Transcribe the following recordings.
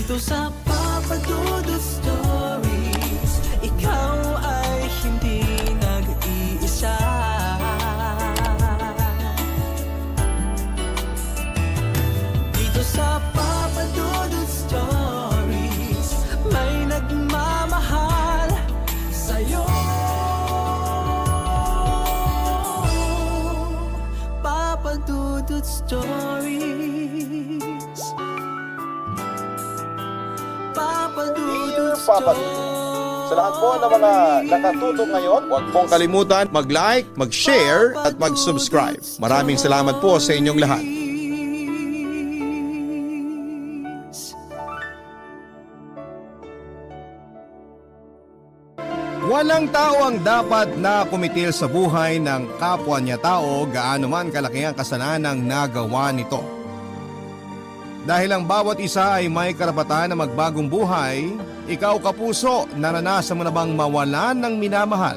Dito sa Papa Dudut Stories, ikaw ay hindi nag-iisa. Dito sa Papa Dudut Stories, may nagmamahal sa'yo. Papa Dudut Stories, Papa Dudut Papa Dudut. Sa lahat po ng mga nakatutok ngayon, huwag pong kalimutan mag-like, mag-share at mag-subscribe. Maraming salamat po sa inyong lahat. Walang tao ang dapat na kumitil sa buhay ng kapwa niya tao gaano man kalaki ang kasalanang nagawa nito. Dahil ang bawat isa ay may karapatan na magbagong buhay, ikaw kapuso, naranasan mo na bang mawalan ng minamahal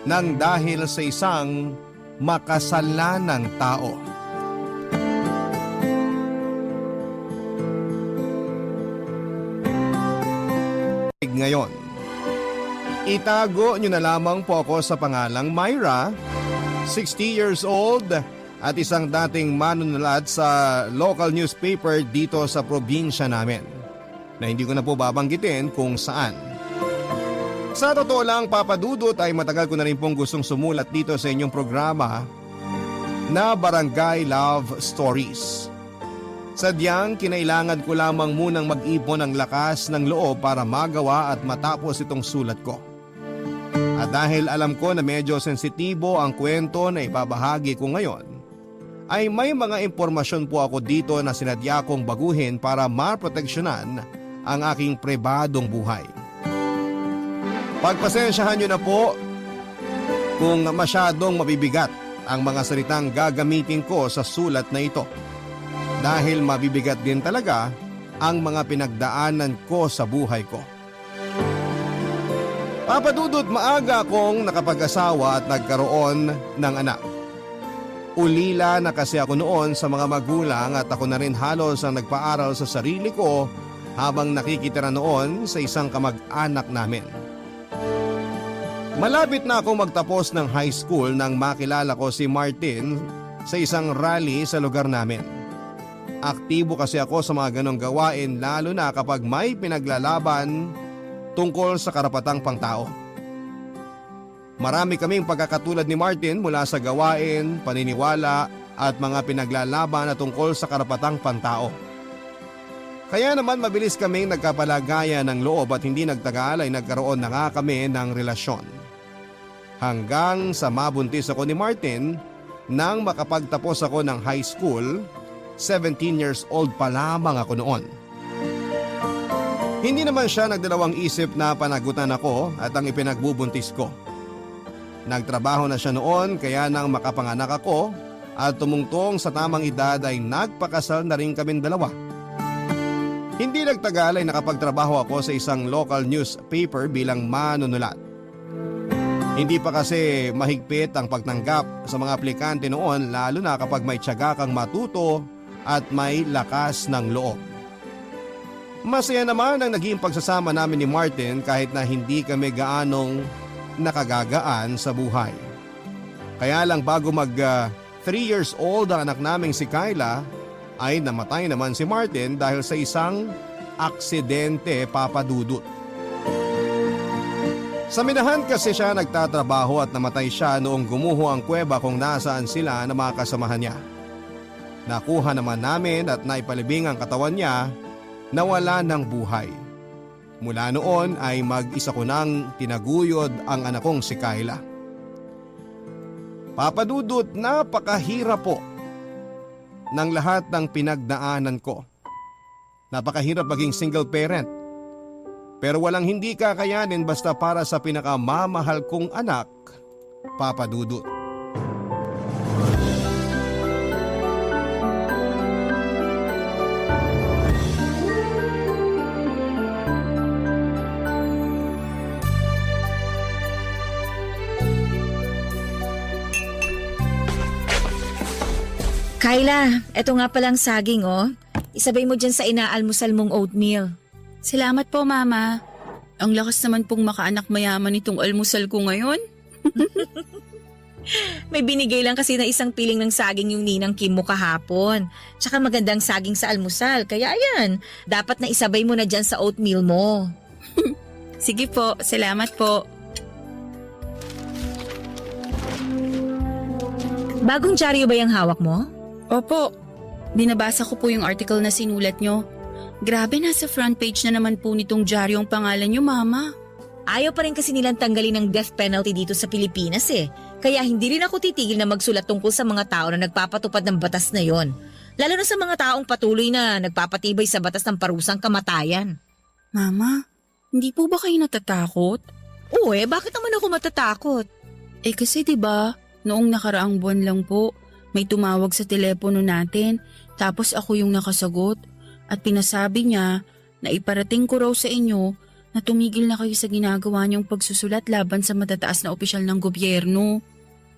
nang dahil sa isang makasalanang tao? Ngayon, itago nyo na lamang po ako sa pangalang Myra, 60 years old, at isang dating manunulat sa local newspaper dito sa probinsya namin, na hindi ko na po babanggitin kung saan. Sa totoo lang, Papa Dudut, ay matagal ko na rin pong gustong sumulat dito sa inyong programa na Barangay Love Stories. Sadyang kinailangan ko lamang munang mag-ipon ng lakas ng loob para magawa at matapos itong sulat ko. At dahil alam ko na medyo sensitibo ang kwento na ibabahagi ko ngayon, ay may mga impormasyon po ako dito na sinadya kong baguhin para maproteksyonan ang aking pribadong buhay. Pagpasensyahan nyo na po kung masyadong mabibigat ang mga salitang gagamitin ko sa sulat na ito, dahil mabibigat din talaga ang mga pinagdaanan ko sa buhay ko. Papa Dudut, maaga akong nakapag-asawa at nagkaroon ng anak. Ulila na kasi ako noon sa mga magulang at ako na rin halos ang nagpaaral sa sarili ko habang nakikitira noon sa isang kamag-anak namin. Malapit na akong magtapos ng high school nang makilala ko si Martin sa isang rally sa lugar namin. Aktibo kasi ako sa mga ganong gawain, lalo na kapag may pinaglalaban tungkol sa karapatang pangtao. Marami kaming pagkakatulad ni Martin mula sa gawain, paniniwala at mga pinaglalaban na tungkol sa karapatang pantao. Kaya naman mabilis kaming nagkapalagayan ng loob at hindi nagtagal ay nagkaroon na nga kami ng relasyon. Hanggang sa mabuntis ako ni Martin nang makapagtapos ako ng high school, 17 years old pa lamang ako noon. Hindi naman siya nagdalawang isip na panagutan ako at ang ipinagbubuntis ko. Nagtrabaho na siya noon kaya nang makapanganak ako at tumungtong sa tamang edad ay nagpakasal na rin kaming dalawa. Hindi nagtagal ay nakapagtrabaho ako sa isang local newspaper bilang manunulat. Hindi pa kasi mahigpit ang pagtanggap sa mga aplikante noon, lalo na kapag may tiyaga kang matuto at may lakas ng loob. Masaya naman ang naging pagsasama namin ni Martin kahit na hindi kami gaanong nakagagaan sa buhay. Kaya lang bago mag 3 years old ang anak naming si Kyla, ay namatay naman si Martin dahil sa isang aksidente, Papa Dudut. Sa minahan kasi siya nagtatrabaho at namatay siya noong gumuho ang kuweba kung nasaan sila na mga kasamahan niya. Nakuha naman namin at naipalibing ang katawan niya na wala ng buhay. Mula noon ay mag-isa ko nang tinaguyod ang anak kong si Kyla. Papa Dudut, napakahirap po ng lahat ng pinagdaanan ko. Napakahirap maging single parent. Pero walang hindi kakayanin basta para sa pinakamamahal kong anak, Papa Dudut. Kyla, eto nga palang saging oh. Isabay mo dyan sa inaalmusal mong oatmeal. Salamat po, Mama. Ang lakas naman pong makaanak mayaman itong almusal ko ngayon. May binigay lang kasi na isang piling ng saging yung ninang Kim mo kahapon. Tsaka magandang saging sa almusal. Kaya ayan, dapat na isabay mo na dyan sa oatmeal mo. Sige po, salamat po. Bagong dyaryo ba yung hawak mo? Opo, binabasa ko po yung article na sinulat nyo. Grabe, nasa front page na naman po nitong dyaryo ang pangalan nyo, Mama. Ayaw pa rin kasi nilang tanggalin ng death penalty dito sa Pilipinas eh. Kaya hindi rin ako titigil na magsulat tungkol sa mga tao na nagpapatupad ng batas na yon. Lalo na sa mga taong patuloy na nagpapatibay sa batas ng parusang kamatayan. Mama, hindi po ba kayo natatakot? Oo bakit naman ako matatakot? Kasi 'di ba, noong nakaraang buwan lang po, may tumawag sa telepono natin, tapos ako yung nakasagot at pinasabi niya na iparating ko raw sa inyo na tumigil na kayo sa ginagawa niyong pagsusulat laban sa matataas na opisyal ng gobyerno.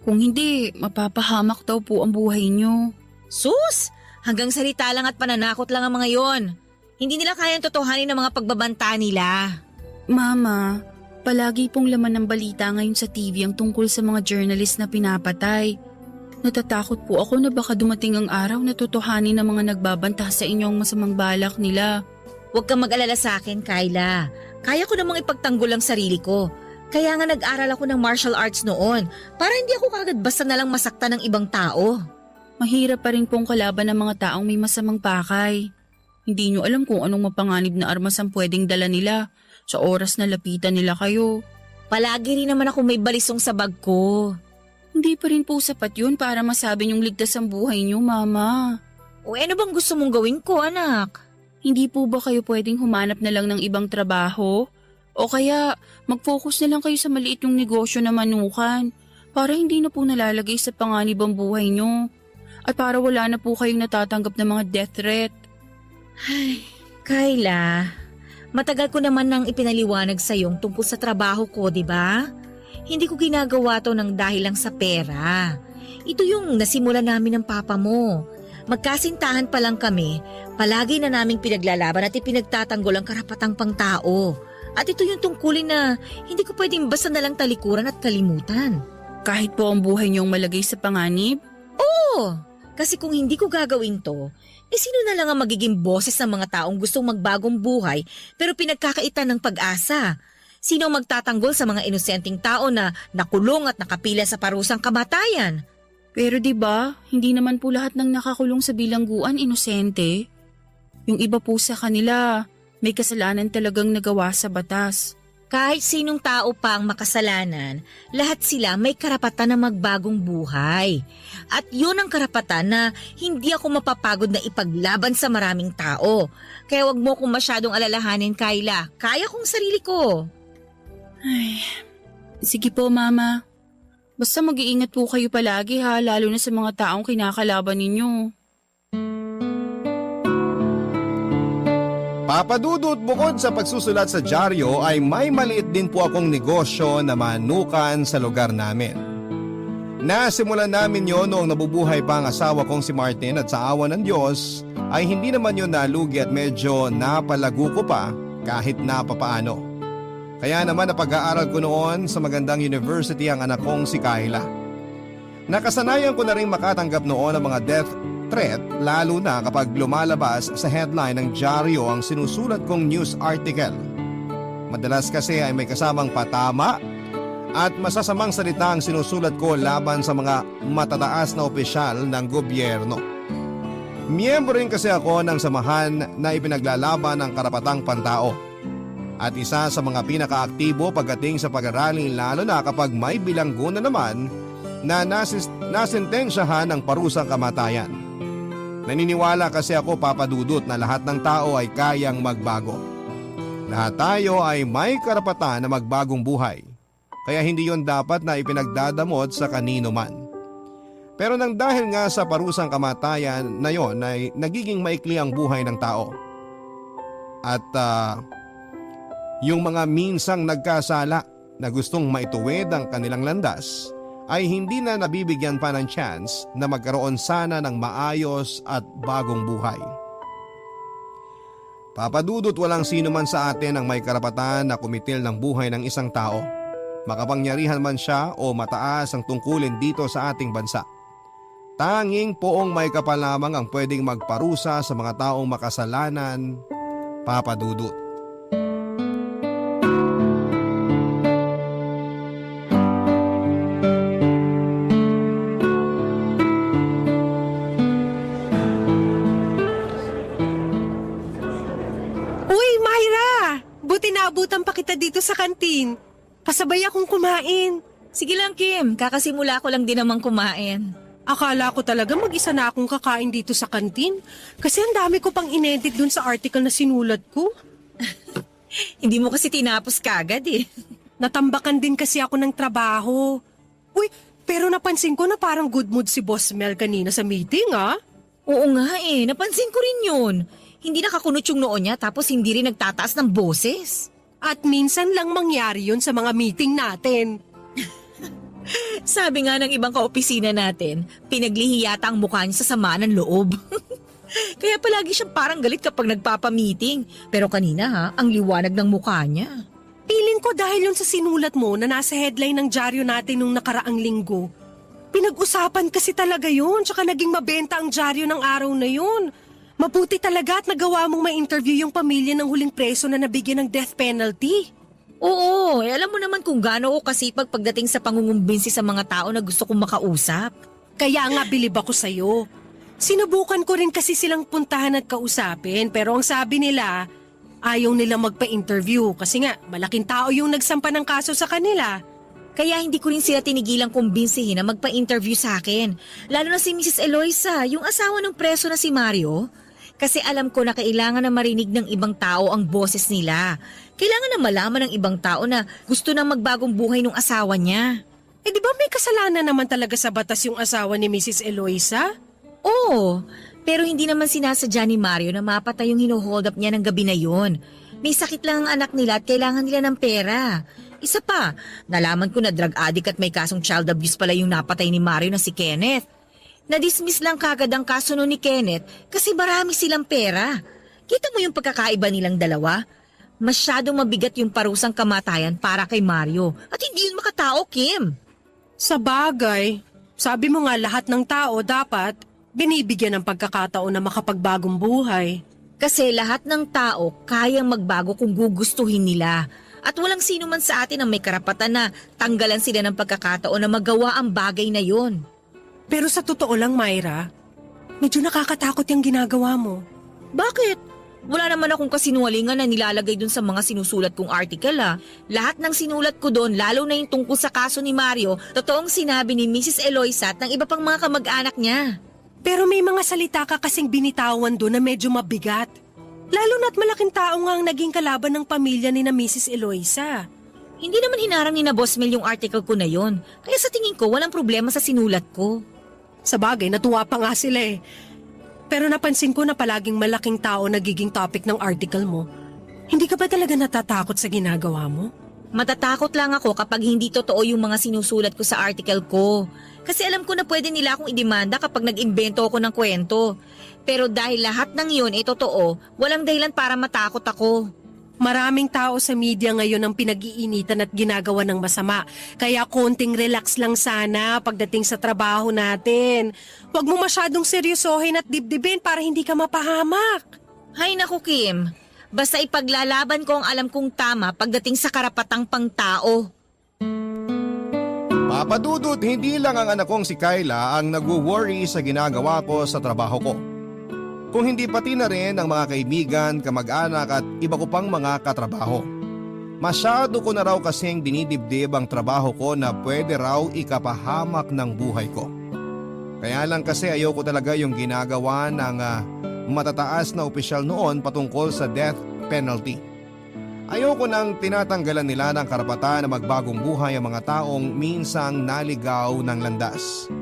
Kung hindi, mapapahamak daw po ang buhay niyo. Sus! Hanggang salita lang at pananakot lang ang mga yon. Hindi nila kayang totohanin ang mga pagbabanta nila. Mama, palagi pong laman ng balita ngayon sa TV ang tungkol sa mga journalist na pinapatay. Natatakot po ako na baka dumating ang araw na totohanin ng mga nagbabanta sa inyo ang masamang balak nila. Huwag kang mag-alala sa akin, Kyla. Kaya ko namang ipagtanggol ang sarili ko. Kaya nga nag-aral ako ng martial arts noon para hindi ako kagad basta nalang masaktan ng ibang tao. Mahirap pa rin pong kalaban ng mga taong may masamang pakay. Hindi nyo alam kung anong mapanganib na armas ang pwedeng dala nila sa oras na lapitan nila kayo. Palagi rin naman ako may balisong sa bag ko. Hindi pa rin po sapat yun para masabi nyong ligtas ang buhay nyo, Mama. O ano bang gusto mong gawin ko, anak? Hindi po ba kayo pwedeng humanap na lang ng ibang trabaho? O kaya mag-focus na lang kayo sa maliit yung negosyo na manukan para hindi na po nalalagay sa panganib ang buhay nyo. At para wala na po kayong natatanggap ng mga death threat. Ay, Kyla, matagal ko naman nang ipinaliwanag sa iyong tungkol sa trabaho ko, di ba? Hindi ko ginagawa to ng dahil lang sa pera. Ito yung nasimula namin ng papa mo. Magkasintahan pa lang kami, palagi na naming pinaglalaban at ipinagtatanggol ang karapatang pangtao. At ito yung tungkulin na hindi ko pwedeng basta nalang talikuran at kalimutan. Kahit po ang buhay niyong malagay sa panganib? Oo, kasi kung hindi ko gagawin to, sino na lang ang magiging boses ng mga taong gustong magbagong buhay pero pinagkakaitan ng pag-asa? Sino ang magtatanggol sa mga inosenteng tao na nakulong at nakapila sa parusang kamatayan? Pero 'di ba, hindi naman po lahat ng nakakulong sa bilangguan inosente. Yung iba po sa kanila, may kasalanan talagang nagawa sa batas. Kahit sinong tao pa ang makasalanan, lahat sila may karapatan na magbagong buhay. At yun ang karapatan na hindi ako mapapagod na ipaglaban sa maraming tao. Kaya wag mo kong masyadong alalahanin, Kyla. Kaya kong sarili ko. Ay, sige po, Mama. Basta mag-iingat po kayo palagi ha, lalo na sa mga taong kinakalaban ninyo. Papadudot, bukod sa pagsusulat sa dyaryo ay may maliit din po akong negosyo na manukan sa lugar namin. Nasimulan namin yon noong nabubuhay pa ang asawa kong si Martin at sa awa ng Diyos ay hindi naman yon nalugi at medyo napalago ko pa kahit napapaano. Kaya naman napag-aaral ko noon sa magandang university ang anak kong si Kyla. Nakasanayan ko na rin makatanggap noon ng mga death threat lalo na kapag lumalabas sa headline ng dyaryo ang sinusulat kong news article. Madalas kasi ay may kasamang patama at masasamang salita ang sinusulat ko laban sa mga matataas na opisyal ng gobyerno. Miyembro rin kasi ako ng samahan na ipinaglalaban ng karapatang pantao. At isa sa mga pinakaaktibo pagdating sa pag-arali lalo na kapag may bilanggo na naman na nasintensyahan ng parusang kamatayan. Naniniwala kasi ako, Papa Dudut, na lahat ng tao ay kayang magbago. Lahat tayo ay may karapatan na magbagong buhay. Kaya hindi yon dapat na ipinagdadamot sa kanino man. Pero nang dahil nga sa parusang kamatayan na yon ay nagiging maikli ang buhay ng tao. At yung mga minsang nagkasala na gustong maituwid ang kanilang landas ay hindi na nabibigyan pa ng chance na magkaroon sana ng maayos at bagong buhay. Papadudot, walang sino man sa atin ang may karapatan na kumitil ng buhay ng isang tao. Makapangyarihan man siya o mataas ang tungkulin dito sa ating bansa. Tanging poong may kapal lamang ang pwedeng magparusa sa mga taong makasalanan, Papadudot. Uy, Myra! Buti naabutan pa kita dito sa kantin. Pasabay akong kumain. Sige lang Kim, kakasimula ko lang din namang kumain. Akala ko talaga mag-isa na akong kakain dito sa kantin. Kasi ang dami ko pang inedit dun sa article na sinulat ko. Hindi mo kasi tinapos kagad eh. Natambakan din kasi ako ng trabaho. Uy, pero napansin ko na parang good mood si Boss Mel kanina sa meeting, ah. Oo nga eh, napansin ko rin yun. Hindi nakakunot yung noo niya tapos hindi rin nagtataas ng boses. At minsan lang mangyari yun sa mga meeting natin. Sabi nga ng ibang kaopisina natin, pinaglihi yata ang mukha niya sa sama ng loob. Kaya palagi siyang parang galit kapag nagpapamiting. Pero kanina ha, ang liwanag ng mukha niya. Piling ko dahil yun sa sinulat mo na nasa headline ng dyaryo natin nung nakaraang linggo. Pinag-usapan kasi talaga yun, tsaka naging mabenta ang dyaryo ng araw na yun. Mabuti talaga at nagawa mong ma-interview yung pamilya ng huling preso na nabigyan ng death penalty. Oo, alam mo naman kung gaano ako kasipag pagdating sa pangungumbinsi sa mga tao na gusto kong makausap. Kaya nga bilib ako sa'yo. Sinubukan ko rin kasi silang puntahan at kausapin pero ang sabi nila, ayaw nila magpa-interview kasi nga malaking tao yung nagsampa ng kaso sa kanila. Kaya hindi ko rin sila tinigilang kumbinsihin na magpa-interview sa akin. Lalo na si Mrs. Eloisa, yung asawa ng preso na si Mario. Kasi alam ko na kailangan na marinig ng ibang tao ang boses nila. Kailangan na malaman ng ibang tao na gusto na magbagong buhay ng asawa niya. Eh di ba may kasalanan naman talaga sa batas yung asawa ni Mrs. Eloisa? Oo, pero hindi naman sinasadya ni Mario na mapatay yung hino-hold up niya ng gabi na yun. May sakit lang ang anak nila at kailangan nila ng pera. Isa pa, nalaman ko na drug addict at may kasong child abuse pala yung napatay ni Mario na si Kenneth. Na-dismiss lang kagad ang kaso nun ni Kenneth kasi marami silang pera. Kita mo yung pagkakaiba nilang dalawa? Masyadong mabigat yung parusang kamatayan para kay Mario at hindi yun makatao, Kim. Sa bagay, sabi mo nga lahat ng tao dapat binibigyan ng pagkakataon na makapagbagong buhay. Kasi lahat ng tao kayang magbago kung gugustuhin nila. At walang sino man sa atin ang may karapatan na tanggalan sila ng pagkakataon na magawa ang bagay na yon. Pero sa totoo lang, Myra, medyo nakakatakot yung ginagawa mo. Bakit? Wala naman akong kasinungalingan na nilalagay dun sa mga sinusulat kong article ah. Lahat ng sinulat ko doon, lalo na yung tungkol sa kaso ni Mario, totoong sinabi ni Mrs. Eloisa at ng iba pang mga kamag-anak niya. Pero may mga salita ka kasing binitawan doon na medyo mabigat. Lalo na't malaking tao nga ang naging kalaban ng pamilya ni na Mrs. Eloisa. Hindi naman hinarang ni na Boss Mel yung article ko na yon. Kaya sa tingin ko, walang problema sa sinulat ko. Sa bagay, natuwa pa nga sila eh. Pero napansin ko na palaging malaking tao nagiging topic ng article mo. Hindi ka ba talaga natatakot sa ginagawa mo? Matatakot lang ako kapag hindi totoo yung mga sinusulat ko sa article ko. Kasi alam ko na pwede nila akong idemanda kapag nag-imbento ako ng kwento. Pero dahil lahat ng yun ay totoo, walang dahilan para matakot ako. Maraming tao sa media ngayon ang pinag-iinitan at ginagawa ng masama. Kaya konting relax lang sana pagdating sa trabaho natin. Huwag mo masyadong seryosohin at dibdibin para hindi ka mapahamak. Hay naku Kim, basta ipaglalaban ko ang alam kong tama pagdating sa karapatang pangtao. Papadudot, hindi lang ang anak kong si Kyla ang nagwo-worry sa ginagawa ko sa trabaho ko. Kung hindi pati na rin ang mga kaibigan, kamag-anak at iba ko pang mga katrabaho. Masyado ko na raw kasing dinidibdib ang trabaho ko na pwede raw ikapahamak ng buhay ko. Kaya lang kasi ayoko talaga yung ginagawa ng matataas na opisyal noon patungkol sa death penalty. Ayoko nang tinatanggalan nila ng karapatan na magbagong buhay ang mga taong minsang naligaw ng landas.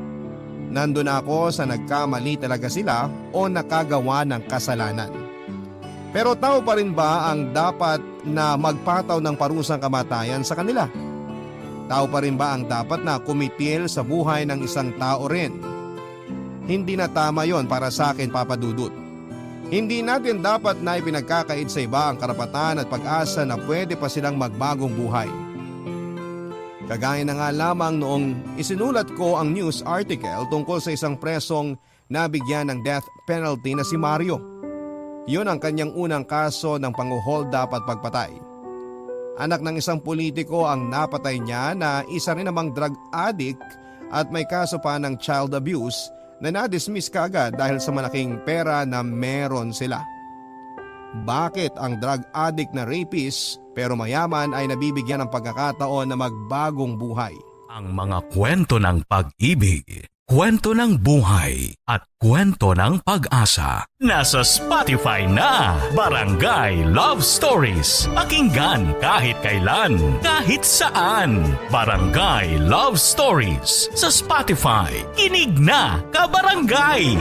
Nandun ako sa nagkamali talaga sila o nakagawa ng kasalanan. Pero tao pa rin ba ang dapat na magpataw ng parusang kamatayan sa kanila? Tao pa rin ba ang dapat na kumitil sa buhay ng isang tao rin? Hindi na tama yon para sa akin, Papadudut. Hindi natin dapat na ipinagkakait sa iba ang karapatan at pag-asa na pwede pa silang magbagong buhay. Kagaya na nga lamang noong isinulat ko ang news article tungkol sa isang presong nabigyan ng death penalty na si Mario. Yun ang kanyang unang kaso ng pang-hold up at pagpatay. Anak ng isang politiko ang napatay niya na isa rin namang drug addict at may kaso pa ng child abuse na na-dismiss kaagad dahil sa malaking pera na meron sila. Bakit ang drug addict na rapist pero mayaman ay nabibigyan ng pagkakataon na magbagong buhay? Ang mga kwento ng pag-ibig, kwento ng buhay at kwento ng pag-asa. Nasa Spotify na! Barangay Love Stories. Pakinggan kahit kailan, kahit saan. Barangay Love Stories sa Spotify. Kinig na, kabarangay!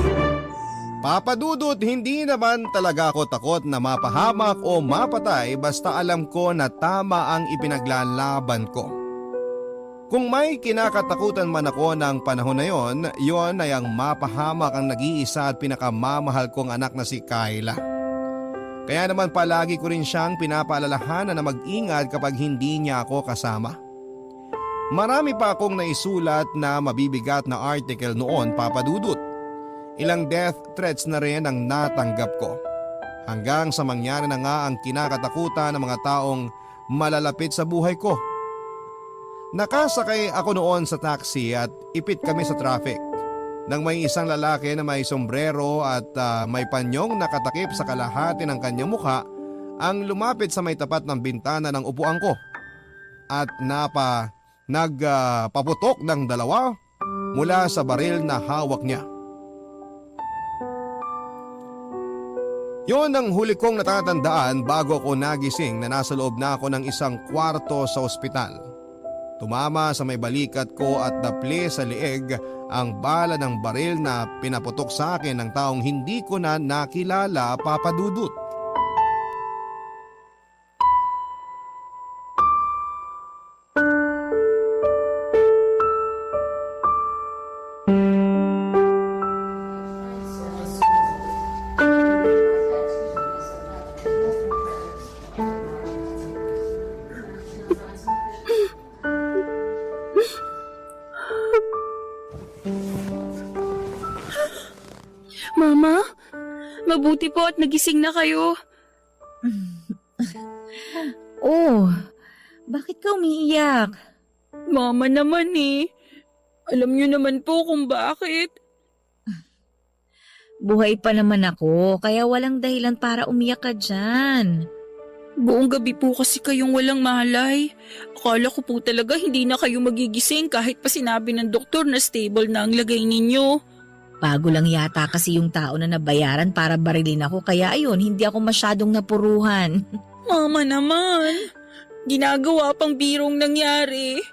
Papa Dudut, hindi naman talaga ako takot na mapahamak o mapatay basta alam ko na tama ang ipinaglalaban ko. Kung may kinakatakutan man ako ng panahon na yon ay ang mapahamak ang nag-iisa at pinakamamahal kong anak na si Kyla. Kaya naman palagi ko rin siyang pinapaalalahanan na mag-ingat kapag hindi niya ako kasama. Marami pa akong naisulat na mabibigat na article noon, Papa Dudut. Ilang death threats na rin ang natanggap ko. Hanggang sa mangyari na nga ang kinakatakutan ng mga taong malalapit sa buhay ko. Nakasakay ako noon sa taxi at ipit kami sa traffic. Nang may isang lalaki na may sombrero at may panyong nakatakip sa kalahati ng kanyang mukha ang lumapit sa may tapat ng bintana ng upuan ko. At nagpaputok ng dalawa mula sa baril na hawak niya. Yon ang huli kong natatandaan bago ako nagising na nasa loob na ako ng isang kwarto sa ospital. Tumama sa may balikat ko at napli sa lieg ang bala ng baril na pinaputok sa akin ng taong hindi ko na nakilala, Papa Dudut. Mama, mabuti po at nagising na kayo. Oh, bakit ka umiiyak? Mama naman eh. Alam niyo naman po kung bakit. Buhay pa naman ako, kaya walang dahilan para umiyak ka dyan. Buong gabi po kasi kayong walang malay. Akala ko po talaga hindi na kayo magigising kahit pa sinabi ng doktor na stable na ang lagay ninyo. Bago lang yata kasi yung tao na nabayaran para barilin ako, kaya ayun, hindi ako masyadong napuruhan. Mama naman, ginagawa pang birong nangyari.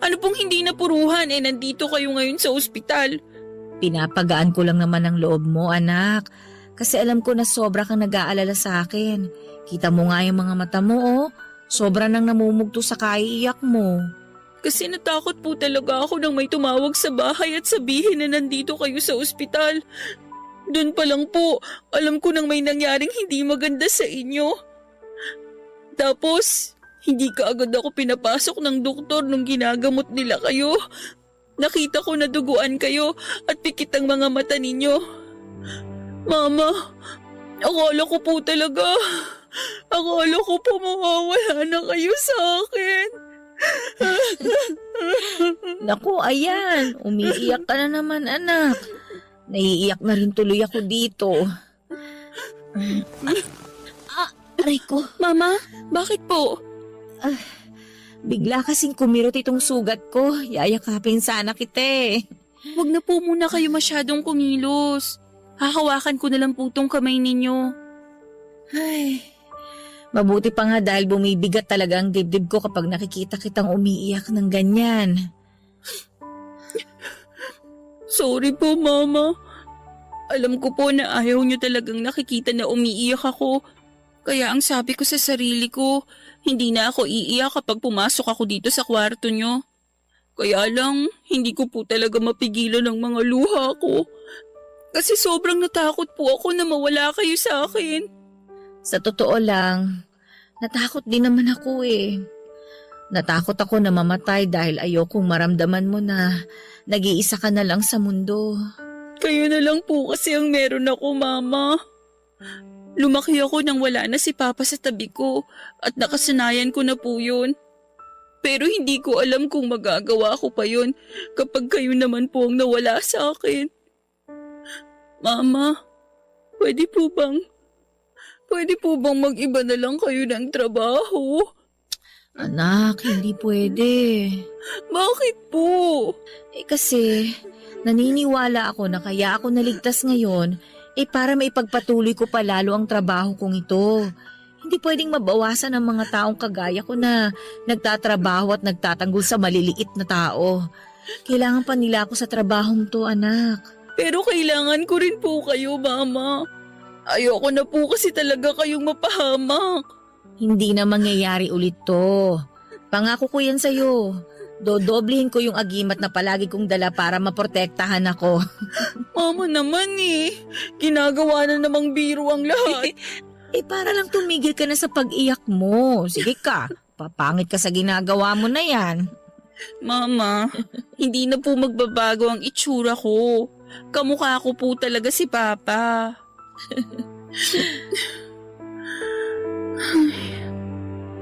Ano pong hindi napuruhan nandito kayo ngayon sa ospital? Pinapagaan ko lang naman ang loob mo, anak. Kasi alam ko na sobra kang nag-aalala sa akin. Kita mo nga yung mga mata mo, oh. Sobra nang namumugto sa kaiiyak mo. Kasi natakot po talaga ako nang may tumawag sa bahay at sabihin na nandito kayo sa ospital. Doon pa lang po, alam ko nang may nangyaring hindi maganda sa inyo. Tapos, hindi kaagad ako pinapasok ng doktor nung ginagamot nila kayo. Nakita ko na duguan kayo at pikit ang mga mata ninyo. Mama, akala ko po talaga. Akala ko po mawawala na kayo sa akin. Naku, ayan. Umiiyak ka na naman, anak. Naiiyak na rin tuloy ako dito. Aray ko. Mama, bakit po? Bigla kasing kumirot itong sugat ko. Yayakapin sana kita eh. Huwag na po muna kayo masyadong kumilos. Hahawakan ko na lang po tong kamay ninyo. Ay, mabuti pa nga dahil bumibigat talaga ang dibdib ko kapag nakikita kitang umiiyak ng ganyan. Sorry po, Mama. Alam ko po na ayaw niyo talagang nakikita na umiiyak ako. Kaya ang sabi ko sa sarili ko, hindi na ako iiyak kapag pumasok ako dito sa kwarto niyo. Kaya lang, hindi ko po talaga mapigilan ang mga luha ko. Kasi sobrang natakot po ako na mawala kayo sa akin. Sa totoo lang, natakot din naman ako eh. Natakot ako na mamatay dahil ayokong maramdaman mo na nag-iisa ka na lang sa mundo. Kayo na lang po kasi ang meron ako, Mama. Lumaki ako nang wala na si Papa sa tabi ko at nakasanayan ko na po yun. Pero hindi ko alam kung magagawa ko pa yun kapag kayo naman po ang nawala sa akin. Mama, pwede po bang mag-iba na lang kayo ng trabaho? Anak, hindi pwede. Bakit po? Kasi naniniwala ako na kaya ako naligtas ngayon para maipagpatuloy ko pa lalo ang trabaho kong ito. Hindi pwedeng mabawasan ng mga taong kagaya ko na nagtatrabaho at nagtatanggol sa maliliit na tao. Kailangan pa nila ako sa trabahong to, anak. Pero kailangan ko rin po kayo, Mama. Ayoko na po kasi talaga kayong mapahamak. Hindi na mangyayari ulit to. Pangako ko yan sa'yo. Dodoblihin ko yung agimat na palagi kong dala para maprotektahan ako. Mama naman ginagawa na namang biro ang lahat. Para lang tumigil ka na sa pag-iyak mo. Sige ka, papangit ka sa ginagawa mo na yan. Mama, hindi na po magbabago ang itsura ko. Kamukha ko po talaga si Papa.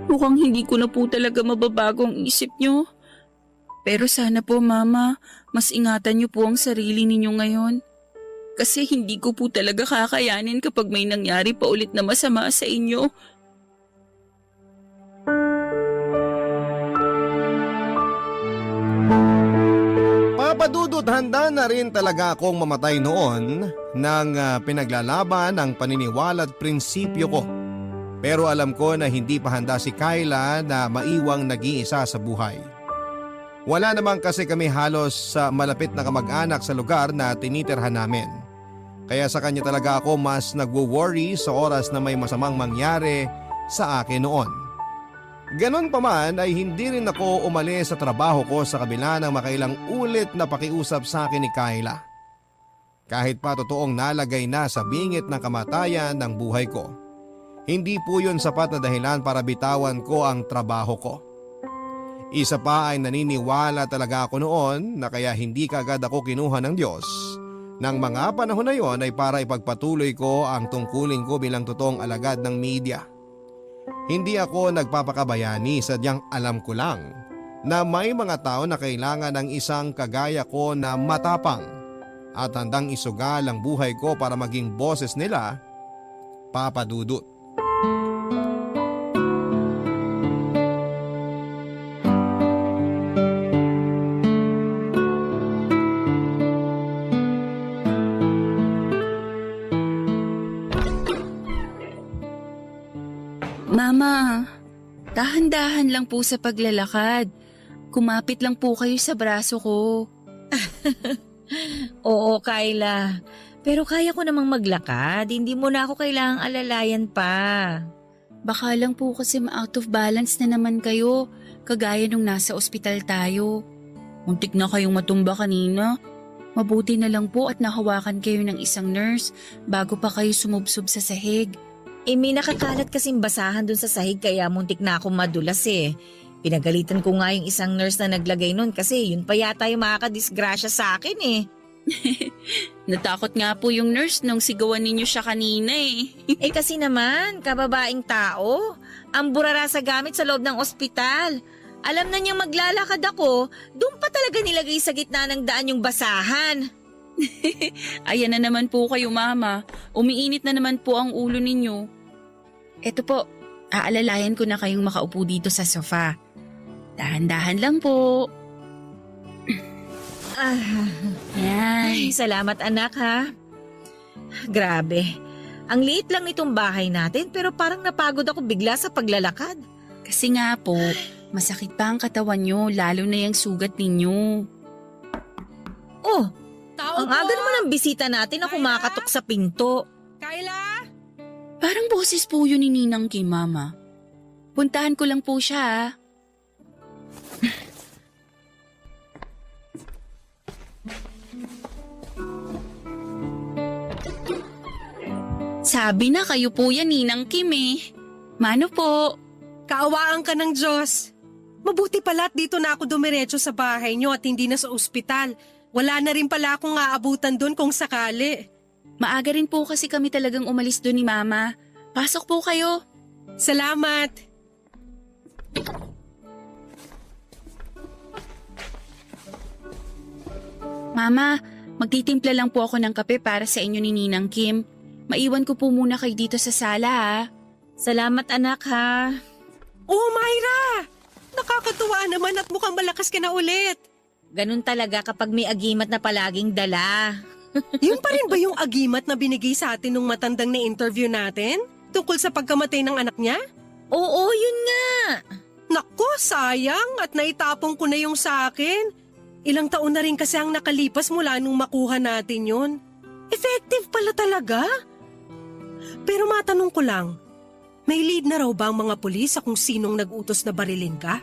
Mukhang hindi ko na po talaga mababago ang isip niyo. Pero sana po, Mama, mas ingatan niyo po ang sarili ninyo ngayon. Kasi hindi ko po talaga kakayanin kapag may nangyari pa ulit na masama sa inyo. Papadudot, handa na rin talaga akong mamatay noon nang pinaglalaban ang paniniwala at prinsipyo ko. Pero alam ko na hindi pa handa si Kyla na maiwang nag-iisa sa buhay. Wala naman kasi kami halos sa malapit na kamag-anak sa lugar na tinitirhan namin. Kaya sa kanya talaga ako mas nagwo-worry sa oras na may masamang mangyari sa akin noon. Ganon pa man ay hindi rin ako umalis sa trabaho ko sa kabila ng makailang ulit na pakiusap sa akin ni Kyla. Kahit pa totoong nalagay na sa bingit ng kamatayan ng buhay ko, hindi po yun sapat na dahilan para bitawan ko ang trabaho ko. Isa pa ay naniniwala talaga ako noon na kaya hindi kagad ako kinuha ng Diyos nang mga panahon na yon ay para ipagpatuloy ko ang tungkulin ko bilang totoong alagad ng media. Hindi ako nagpapakabayani, sadyang alam ko lang na may mga tao na kailangan ng isang kagaya ko na matapang at handang isugal ang buhay ko para maging boses nila, Papa Dudut. Mama, dahan-dahan lang po sa paglalakad. Kumapit lang po kayo sa braso ko. Oo, Kyla. Pero kaya ko namang maglakad. Hindi mo na ako kailangang alalayan pa. Baka lang po kasi ma-out of balance na naman kayo, kagaya nung nasa ospital tayo. Muntik na kayong matumba kanina. Mabuti na lang po at nahawakan kayo ng isang nurse bago pa kayo sumubsob sa sahig. May nakakalat kasing basahan dun sa sahig kaya muntik na akong madulas eh. Pinagalitan ko nga yung isang nurse na naglagay nun kasi yun pa yata yung makakadisgrasya sa akin eh. Natakot nga po yung nurse nung sigawan ninyo siya kanina eh. Kasi naman, kababaing tao, ang burara sa gamit sa loob ng ospital. Alam na niyang maglalakad ako, doon pa talaga nilagay sa gitna ng daan yung basahan. Ayan na naman po kayo, Mama. Umiinit na naman po ang ulo ninyo. Eto po, aalalayan ko na kayong makaupo dito sa sofa. Dahan-dahan lang po. Yan. Ay, salamat anak ha. Grabe, ang liit lang nitong bahay natin pero parang napagod ako bigla sa paglalakad. Kasi nga po, masakit pa ang katawan nyo, lalo na yung sugat ninyo. Oh, Tao ang aga naman ang bisita natin na kumakatok sa pinto. Kyla? Parang boses po yun ni Ninang Kim, Mama. Puntahan ko lang po siya. Sabi na kayo po yan, Ninang Kim eh. Mano po? Kaawaan ka ng Diyos. Mabuti pala at dito na ako dumiretso sa bahay niyo at hindi na sa ospital. Wala na rin pala akong aabutan doon kung sakali. Maaga rin po kasi kami talagang umalis doon ni Mama. Pasok po kayo. Salamat. Mama, magtitimpla lang po ako ng kape para sa inyo ni Ninang Kim. Maiwan ko po muna kayo dito sa sala ha. Salamat anak ha. Oh, Myra! Nakakatuwa naman at mukhang malakas ka na ulit. Ganun talaga kapag may agimat na palaging dala. Yun pa rin ba yung agimat na binigay sa atin nung matandang na interview natin? Tungkol sa pagkamatay ng anak niya? Oo, yun nga. Nako, sayang at naitapong ko na yung sa akin. Ilang taon na rin kasi ang nakalipas mula nung makuha natin yun. Effective pala talaga. Pero matanong ko lang, may lead na raw ba ang mga pulis sa kung sinong nag-utos na barilin ka?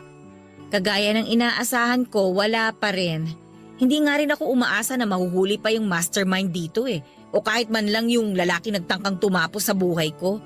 Kagaya ng inaasahan ko, wala pa rin. Hindi nga rin ako umaasa na mahuhuli pa yung mastermind dito eh. O kahit man lang yung lalaki nagtangkang tumapos sa buhay ko.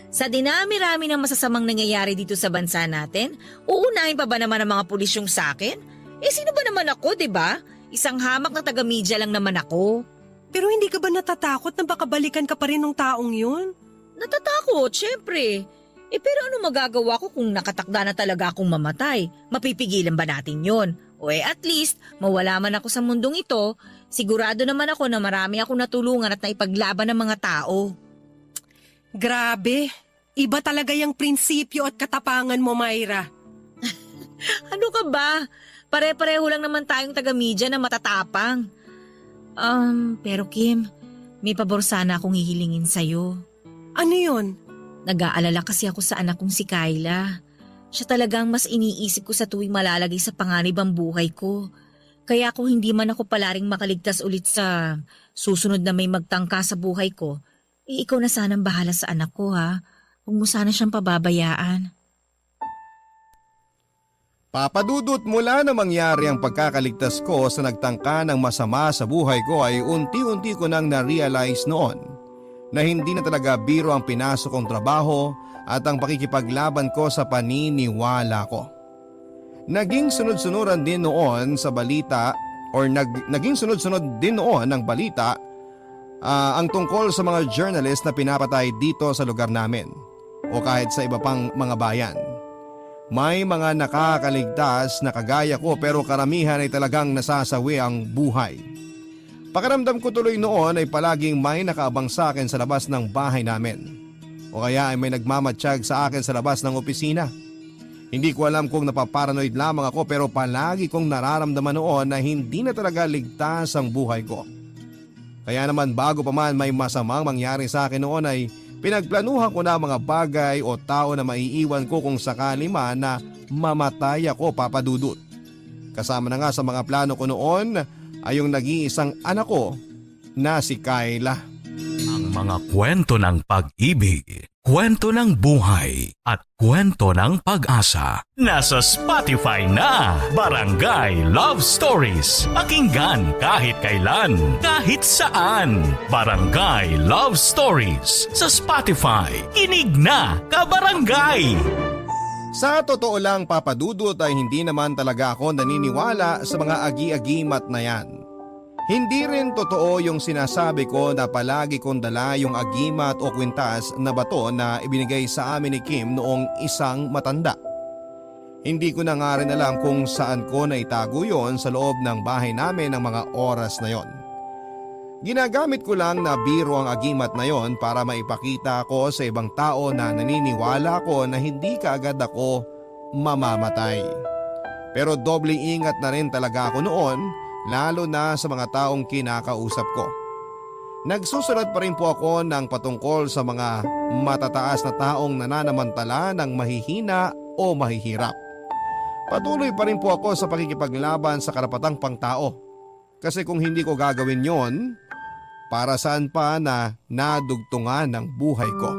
Sa dinami-rami ng masasamang nangyayari dito sa bansa natin, uunahin pa ba naman ang mga pulis yung sa akin? Eh sino ba naman ako, 'di ba? Isang hamak na taga-media lang naman ako. Pero hindi ka ba natatakot na baka balikan ka pa rin ng taong yun? Natatakot, syempre. Eh pero ano magagawa ko kung nakatakda na talaga akong mamatay? Mapipigilan ba natin yon? O at least, mawala man ako sa mundong ito, sigurado naman ako na marami akong natulungan at naipaglaban ng mga tao. Grabe, iba talaga yung prinsipyo at katapangan mo, Myra. Ano ka ba? Pare-pareho lang naman tayong taga-media na matatapang. Pero Kim, may pabor sana akong hihilingin sa'yo. Ano yun? Nag-aalala kasi ako sa anak kong si Kyla. Siya talagang mas iniisip ko sa tuwing malalagay sa panganib ang buhay ko. Kaya kung hindi man ako palaring makaligtas ulit sa susunod na may magtangka sa buhay ko, ikaw na sanang bahala sa anak ko ha. Huwag mo sana siyang pababayaan. Papadudot mula na mangyari ang pagkakaligtas ko sa nagtangka ng masama sa buhay ko ay unti-unti ko nang na-realize noon na hindi na talaga biro ang pinasok kong trabaho at ang pakikipaglaban ko sa paniniwala ko. Naging sunod-sunuran din noon sa balita naging sunod-sunod din noon ang balita ang tungkol sa mga journalist na pinapatay dito sa lugar namin o kahit sa iba pang mga bayan. May mga nakakaligtas na kagaya ko pero karamihan ay talagang nasasawi ang buhay. Pakiramdam ko tuloy noon ay palaging may nakaabang sa akin sa labas ng bahay namin. O kaya ay may nagmamatsyag sa akin sa labas ng opisina. Hindi ko alam kung napaparanoid lamang ako pero palagi kong nararamdaman noon na hindi na talaga ligtas ang buhay ko. Kaya naman bago pa man may masamang mangyari sa akin noon ay pinagplanuhan ko na mga bagay o tao na maiiwan ko kung sakali man na mamatay ako, Papadudut. Kasama na nga sa mga plano ko noon ay yung nag-iisang anak ko na si Kyla. Ang mga kwento ng pag-ibig, kwento ng buhay at kwento ng pag-asa. Nasa Spotify na, Barangay Love Stories. Pakinggan kahit kailan, kahit saan. Barangay Love Stories sa Spotify. Kinig na, kabarangay! Sa totoo lang, Papadudut, ay hindi naman talaga ako naniniwala sa mga agi-agimat na yan. Hindi rin totoo yung sinasabi ko na palagi kong dala yung agimat o kwintas na bato na ibinigay sa amin ni Kim noong isang matanda. Hindi ko na nga rin alam kung saan ko naitago yon sa loob ng bahay namin ng mga oras na yon. Ginagamit ko lang na biro ang agimat na yon para maipakita ko sa ibang tao na naniniwala ko na hindi kaagad ako mamamatay. Pero doble ingat na rin talaga ako noon, lalo na sa mga taong kinakausap ko. Nagsusulat pa rin po ako ng patungkol sa mga matataas na taong nananamantala ng mahihina o mahihirap. Patuloy pa rin po ako sa pakikipaglaban sa karapatang pangtao. Kasi kung hindi ko gagawin yon, para saan pa na nadugtungan ng buhay ko.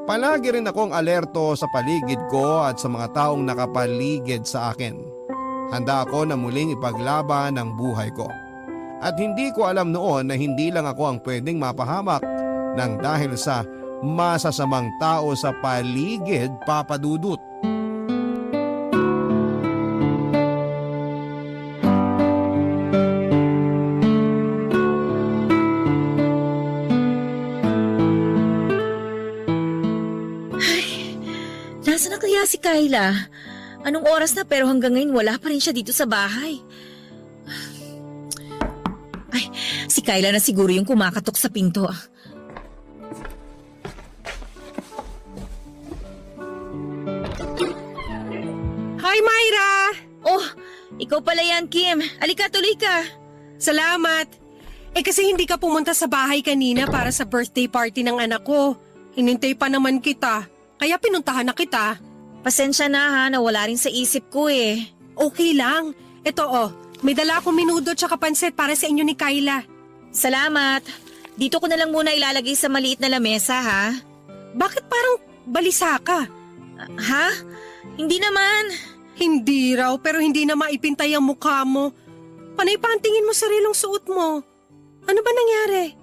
Palagi rin akong alerto sa paligid ko at sa mga taong nakapaligid sa akin. Handa ako na muling ipaglaban ang buhay ko. At hindi ko alam noon na hindi lang ako ang pwedeng mapahamak nang dahil sa masasamang tao sa paligid, Papa Dudut. Nasaan na kaya si Kyla? Anong oras na pero hanggang ngayon wala pa rin siya dito sa bahay. Ay, si Kyla na siguro yung kumakatok sa pinto. Hi, Myra! Oh, ikaw pala yan, Kim. Alika, tuloy ka. Salamat. Kasi hindi ka pumunta sa bahay kanina para sa birthday party ng anak ko. Hinintay pa naman kita. Kaya pinuntahan na kita. Pasensya na ha, nawala rin sa isip ko eh. Okay lang. Ito may dala akong minudo tsaka pansit para sa inyo ni Kyla. Salamat. Dito ko na lang muna ilalagay sa maliit na lamesa ha. Bakit parang balisa ka? Ha? Hindi naman. Hindi raw, pero hindi na maipintay ang mukha mo. Panay pa ang tingin mo sa rilong suot mo. Ano ba nangyari?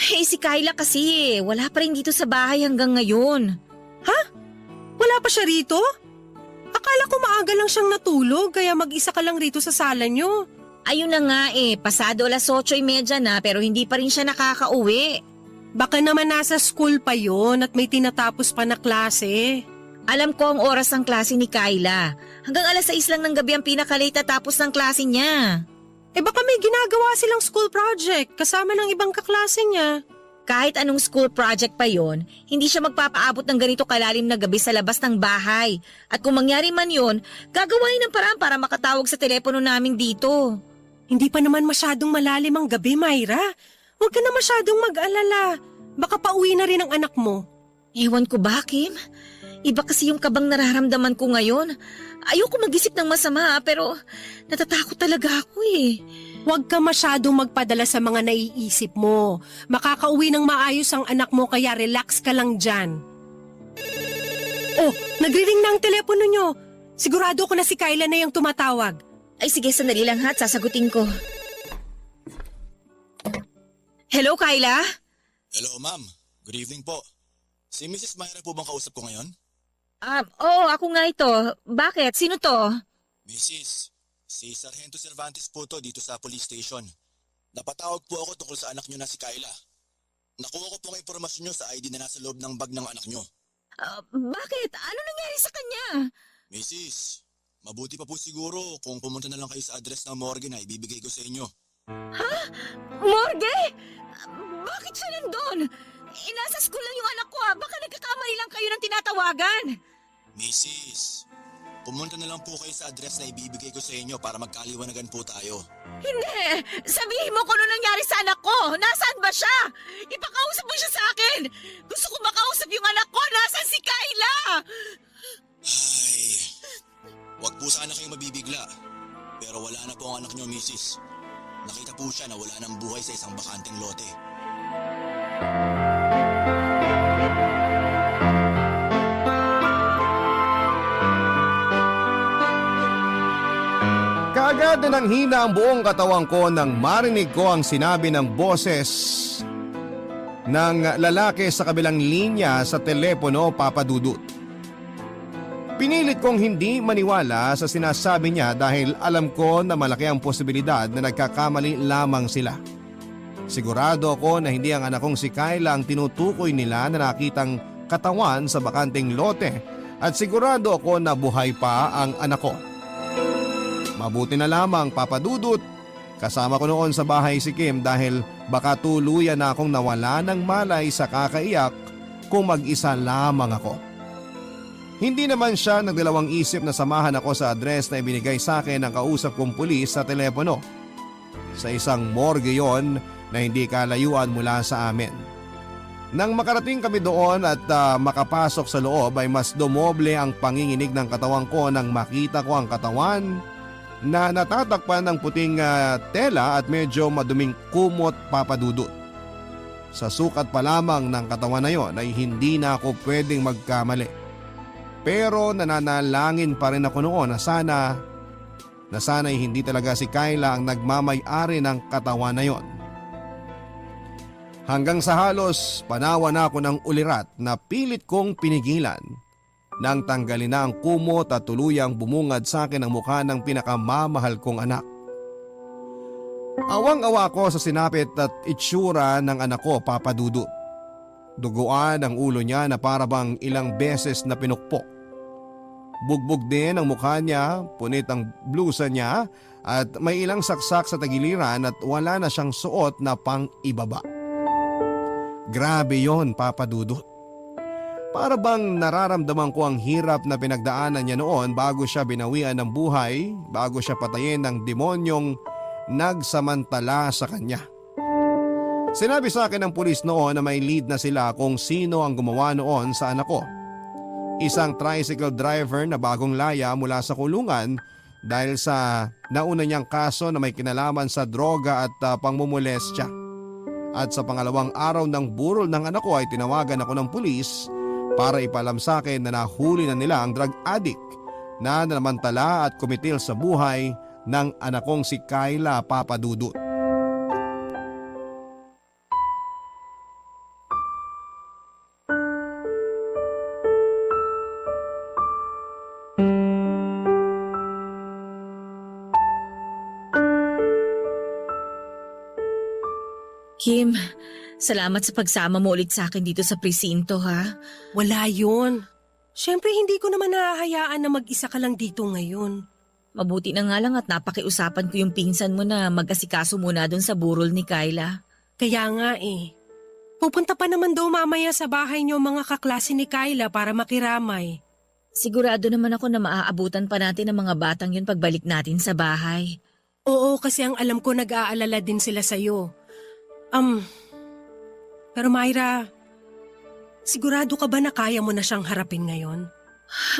Si Kyla kasi wala pa rin dito sa bahay hanggang ngayon. Ha? Wala pa siya rito? Akala ko maaga lang siyang natulog, kaya mag-isa ka lang rito sa sala niyo. Ayun na nga pasado 8:30 na pero hindi pa rin siya nakakauwi. Baka naman nasa school pa yon at may tinatapos pa na klase. Alam ko ang oras ng klase ni Kyla. Hanggang 6:00 lang ng gabi ang pinaka-late na tapos ng klase niya. Baka may ginagawa silang school project kasama ng ibang kaklase niya. Kahit anong school project pa yon, hindi siya magpapaabot ng ganito kalalim na gabi sa labas ng bahay. At kung mangyari man yon, gagawain ng paraan para makatawag sa telepono namin dito. Hindi pa naman masyadong malalim ang gabi, Myra. Huwag ka na masyadong mag-alala. Baka pauwi na rin ang anak mo. Ewan ko ba, Kim? Iba kasi yung kabang nararamdaman ko ngayon. Ayoko mag-isip ng masama pero natatakot talaga ako eh. Huwag ka masyadong magpadala sa mga naiisip mo. Makakauwi ng maayos ang anak mo kaya relax ka lang dyan. Oh, nagri-ring na ang telepono nyo. Sigurado ko na si Kyla na yung tumatawag. Ay sige, sandali lang ha, sasagutin ko. Hello, Kyla? Hello, ma'am. Good evening po. Si Mrs. Myra po bang kausap ko ngayon? Oo, ako nga ito. Bakit? Sino to? Mrs., si Sargento Cervantes po to dito sa police station. Napatawag po ako tungkol sa anak nyo na si Kyla. Nakuha ko po ang impormasyon nyo sa ID na nasa loob ng bag ng anak nyo. Bakit? Ano nangyari sa kanya? Mrs., mabuti pa po siguro kung pumunta na lang kayo sa address ng morgue na ibibigay ko sa inyo. Morgue? Bakit siya nandun? Nasa school lang yung anak ko Baka nagkakamali lang kayo ng tinatawagan. Mrs., pumunta na lang po kayo sa address na ibibigay ko sa inyo para magkaliwanagan po tayo. Hindi! Sabihin mo kung ano nangyari sa anak ko! Nasaan ba siya? Ipakausap mo siya sa akin! Gusto ko makausap yung anak ko! Nasaan si Kyla? Ay, wag po sana kayong mabibigla. Pero wala na po ang anak nyo, Mrs. Nakita po siya na wala ng buhay sa isang bakanteng lote. Kaagad na nanghina ang buong katawan ko nang marinig ko ang sinabi ng boses ng lalaki sa kabilang linya sa telepono, Papa Dudut. Pinilit kong hindi maniwala sa sinasabi niya dahil alam ko na malaki ang posibilidad na nagkakamali lamang sila. Sigurado ako na hindi ang anak kong si Kyla ang tinutukoy nila na nakitang katawan sa bakanteng lote at sigurado ako na buhay pa ang anak ko. Mabuti na lamang, Papa Dudut, kasama ko noon sa bahay si Kim dahil baka tuluyan na akong nawala ng malay sa kakaiyak kung mag-isa lamang ako. Hindi naman siya nagdalawang isip na samahan ako sa address na ibinigay sa akin ng kausap kong pulis sa telepono. Sa isang morgue yon na hindi kalayuan mula sa amin. Nang makarating kami doon at makapasok sa loob ay mas dumoble ang panginginig ng katawan ko nang makita ko ang katawan na natatakpan ng puting tela at medyo maduming kumot, Papa Dudut. Sa sukat pa lamang ng katawan na yon ay hindi na ako pwedeng magkamali. Pero nananalangin pa rin ako noon na sana'y hindi talaga si Kyla ang nagmamay-ari ng katawan na yon. Hanggang sa halos panawa na ako ng ulirat na pilit kong pinigilan nang tanggalin na ang kumot at tuluyang bumungad sa akin ang mukha ng pinakamamahal kong anak. Awang-awa ko sa sinapit at itsura ng anak ko, Papa Dudut. Duguan ang ulo niya na para bang ilang beses na pinukpok. Bugbog din ang mukha niya, punit ang blusa niya at may ilang saksak sa tagiliran at wala na siyang suot na pang-ibaba. Grabe yon, Papa Dudut. Para bang nararamdaman ko ang hirap na pinagdaanan niya noon bago siya binawian ng buhay, bago siya patayin ng demonyong nagsamantala sa kanya. Sinabi sa akin ng pulis noon na may lead na sila kung sino ang gumawa noon sa anak ko. Isang tricycle driver na bagong laya mula sa kulungan dahil sa nauna niyang kaso na may kinalaman sa droga at pangmumolestya. At sa pangalawang araw ng burol ng anak ko ay tinawagan ako ng pulis para ipalam sa akin na nahuli na nila ang drug addict na namantala at kumitil sa buhay ng anak kong si Kayla, Papa Dudut. Kim, salamat sa pagsama mo ulit sa akin dito sa presinto ha. Wala yun. Siyempre hindi ko naman nahahayaan na mag-isa ka lang dito ngayon. Mabuti na nga lang at napakiusapan ko yung pinsan mo na mag-asikaso muna doon sa burol ni Kayla. Kaya nga eh. Pupunta pa naman daw mamaya sa bahay niyo mga kaklase ni Kayla para makiramay. Sigurado naman ako na maaabutan pa natin ang mga batang yun pagbalik natin sa bahay. Oo, kasi ang alam ko nag-aalala din sila sa'yo. Pero Myra, sigurado ka ba na kaya mo na siyang harapin ngayon?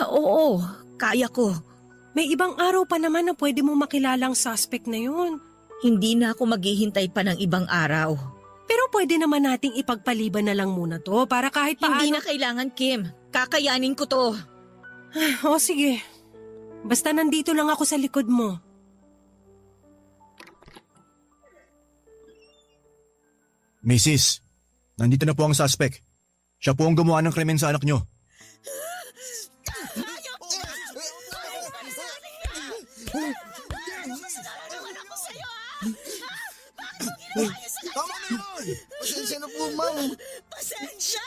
Oo, kaya ko. May ibang araw pa naman na pwede mo makilalang suspect na yun. Hindi na ako maghihintay pa ng ibang araw. Pero pwede naman nating ipagpaliban na lang muna to para kahit paano... Hindi na kailangan, Kim. Kakayanin ko to. O sige, basta nandito lang ako sa likod mo. Mrs., nandito na po ang suspect. Siya po ang gumawa ng krimen sa anak niyo. Tama na yun! Pasensya na po, ma'am. Pasensya?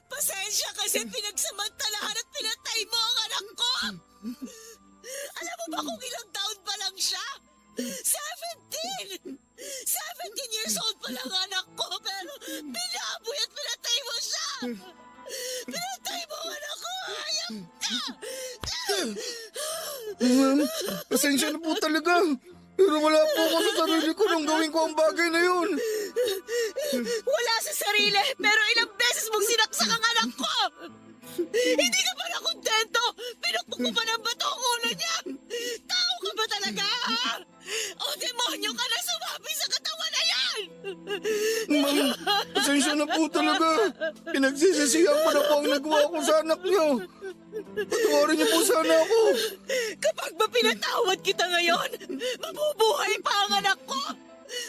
Pasensya kasi pinagsamantalahan at pinatay mo ang anak ko! Alam mo ba kung ilang taon pa lang siya? 17! 17 years old pa lang ang anak ko pero binaboy at pinatay mo siya! Pinatay mo ang anak ko! Hayop ka! Ma'am, pasensya na po talaga. Pero wala po ako sa sarili ko nung gawin ko ang bagay na yun. Wala sa sarili pero ilang beses mong sinaksak ang anak ko! Hindi ka ba na kontento? Pinukpok mo pa ng bato ang ulo niya! Tao ka ba talaga, ha? O demonyo ka na sumabi sa katawan na yan! Ma'am, pasensya na po talaga. Pinagsisisihan ko na po ang nagawa ko sa anak niyo. Patawarin niyo po sana ako. Kapag ba pinatawad kita ngayon, mabubuhay pa ang anak ko!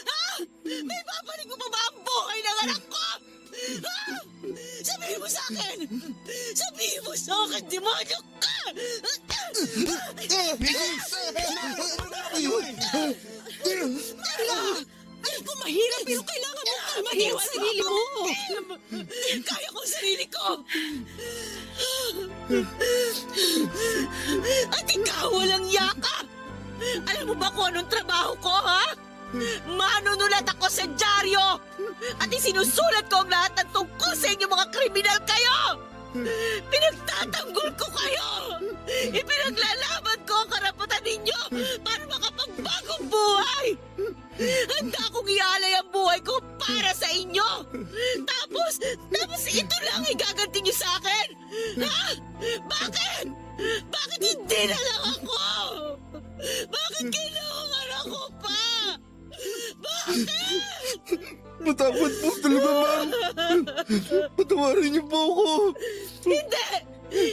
Ha? May babalik mo pa ba ang buhay ng anak ko? Ha? Sabihin mo sa akin! Sabihin mo sa akin, demonyo ka! Alam ko mahirap pero kailangan mo kalmahin ang sarili mo! Kaya ko ang sarili ko! At ikaw walang yaka! Alam mo ba kung anong trabaho ko, ha? Manunulat ako sa dyaryo! At isinusulat ko ang lahat ng tungkol sa inyo mga kriminal kayo! Pinagtatanggol ko kayo! Ipinaglalaban ko ang karapatan ninyo para makapagbagong buhay! Handa akong ialay ang buhay ko para sa inyo! Tapos ito lang igaganti niyo sa akin! Ha? Bakit? Bakit hindi na lang ako? Bakit kailangan ako pa? Bakit? Matapad po talaga, ma'am. Patawarin niyo po ako. Hindi!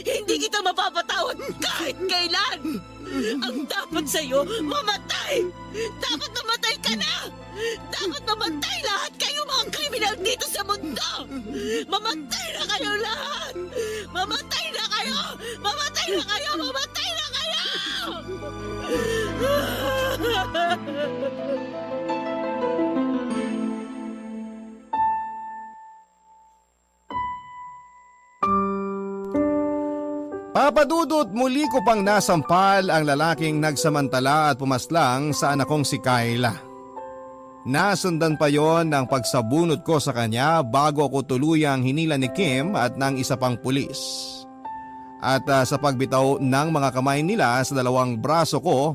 Hindi kita mapapatawad kahit kailan! Ang dapat sa'yo, mamatay! Dapat mamatay ka na! Dapat mamatay lahat kayo mga kriminal dito sa mundo! Mamatay na kayo lahat! Mamatay na kayo! Mamatay na kayo! Mamatay na kayo! Papadudot, muli ko pang nasampal ang lalaking nagsamantala at pumaslang sa anak kong si Kayla. Nasundan pa yon ng pagsabunot ko sa kanya bago ako tuluyang hinila ni Kim at ng isa pang pulis. At sa pagbitaw ng mga kamay nila sa dalawang braso ko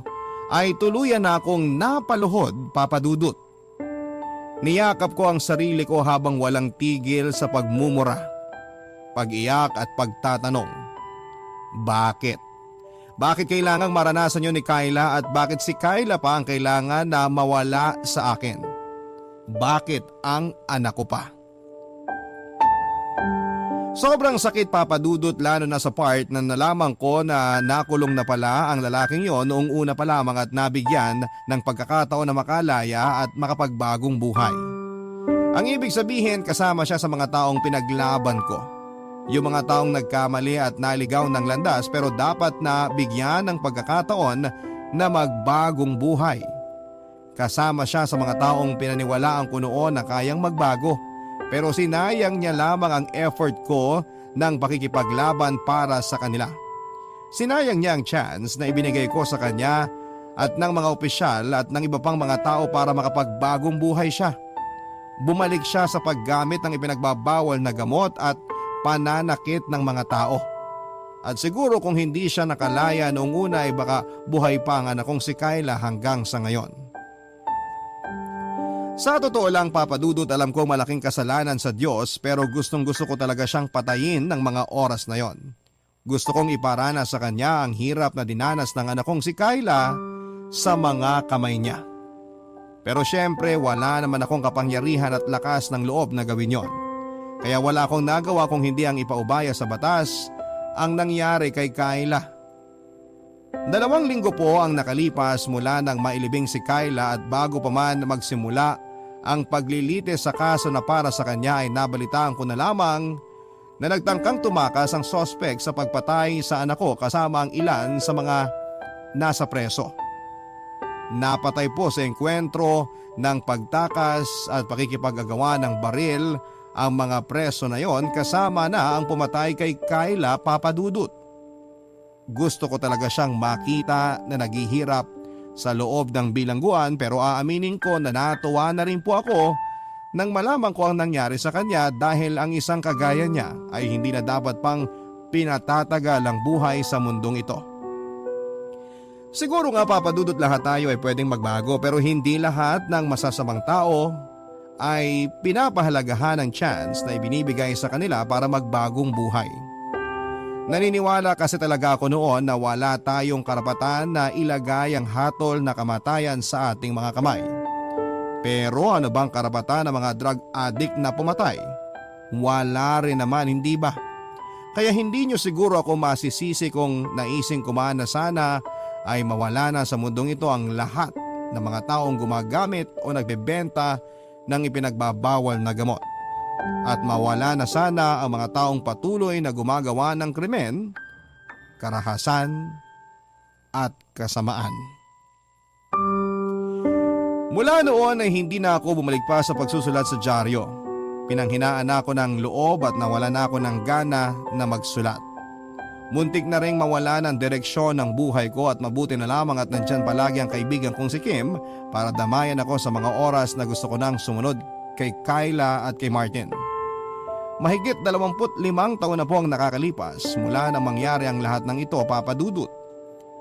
ay tuluyan na akong napaluhod, Papadudot. Niyakap ko ang sarili ko habang walang tigil sa pagmumura, pag-iyak at pagtatanong. Bakit? Bakit kailangang maranasan yun ni Kayla at bakit si Kayla pa ang kailangan na mawala sa akin? Bakit ang anak ko pa? Sobrang sakit, Papadudot, lalo na sa part na nalaman ko na nakulong na pala ang lalaking yon noong una pa lamang at nabigyan ng pagkakataon na makalaya at makapagbagong buhay. Ang ibig sabihin, kasama siya sa mga taong pinaglaban ko. Yung mga taong nagkamali at naligaw ng landas pero dapat na bigyan ng pagkakataon na magbagong buhay. Kasama siya sa mga taong pinaniwalaan ko noon na kayang magbago pero sinayang niya lamang ang effort ko ng pakikipaglaban para sa kanila. Sinayang niya ang chance na ibinigay ko sa kanya at ng mga opisyal at ng iba pang mga tao para makapagbagong buhay siya. Bumalik siya sa paggamit ng ipinagbabawal na gamot at pananakit ng mga tao. At siguro kung hindi siya nakalaya noong una ay baka buhay pa ang anak kong si Kayla hanggang sa ngayon. Sa totoo lang, Papadudot, alam ko malaking kasalanan sa Diyos pero gustong gusto ko talaga siyang patayin ng mga oras na yon. Gusto kong iparana sa kanya ang hirap na dinanas ng anak kong si Kayla sa mga kamay niya. Pero syempre wala naman akong kapangyarihan at lakas ng loob na gawin yon. Kaya wala akong nagawa kung hindi ang ipaubaya sa batas ang nangyari kay Kayla. 2 linggo po ang nakalipas mula nang mailibing si Kayla at bago pa man magsimula ang paglilitis sa kaso na para sa kanya ay nabalitaan ko na lamang na nagtangkang tumakas ang sospek sa pagpatay sa anak ko kasama ang ilan sa mga nasa preso. Napatay po sa engkwentro ng pagtakas at pakikipag-agawa ng baril ang mga preso na yon kasama na ang pumatay kay Kayla, Papadudot. Gusto ko talaga siyang makita na naghihirap sa loob ng bilangguan pero aaminin ko na natuwa na rin po ako nang malaman ko ang nangyari sa kanya dahil ang isang kagaya niya ay hindi na dapat pang pinatatagal ang buhay sa mundong ito. Siguro nga, Papadudot, lahat tayo ay pwedeng magbago pero hindi lahat ng masasamang tao ay pinapahalagahan ng chance na ibinibigay sa kanila para magbagong buhay. Naniniwala kasi talaga ako noon na wala tayong karapatan na ilagay ang hatol na kamatayan sa ating mga kamay. Pero ano bang karapatan ng mga drug addict na pumatay? Wala rin naman, hindi ba? Kaya hindi nyo siguro ako masisisi kung naising kumaan na sana ay mawala na sa mundong ito ang lahat ng mga taong gumagamit o nagbebenta ng ipinagbabawal na gamot. At mawala na sana ang mga taong patuloy na gumagawa ng krimen, karahasan at kasamaan. Mula noon ay hindi na ako bumalik pa sa pagsusulat sa dyaryo. Pinanghinaan ako ng loob at nawala na ako ng gana na magsulat. Muntik na ring mawala ng direksyon ng buhay ko at mabuti na lamang at nandyan palagi ang kaibigan kong si Kim para damayan ako sa mga oras na gusto ko nang sumunod kay Kayla at kay Martin. Mahigit 25 taon na po ang nakakalipas mula nang mangyari ang lahat ng ito, Papadudot.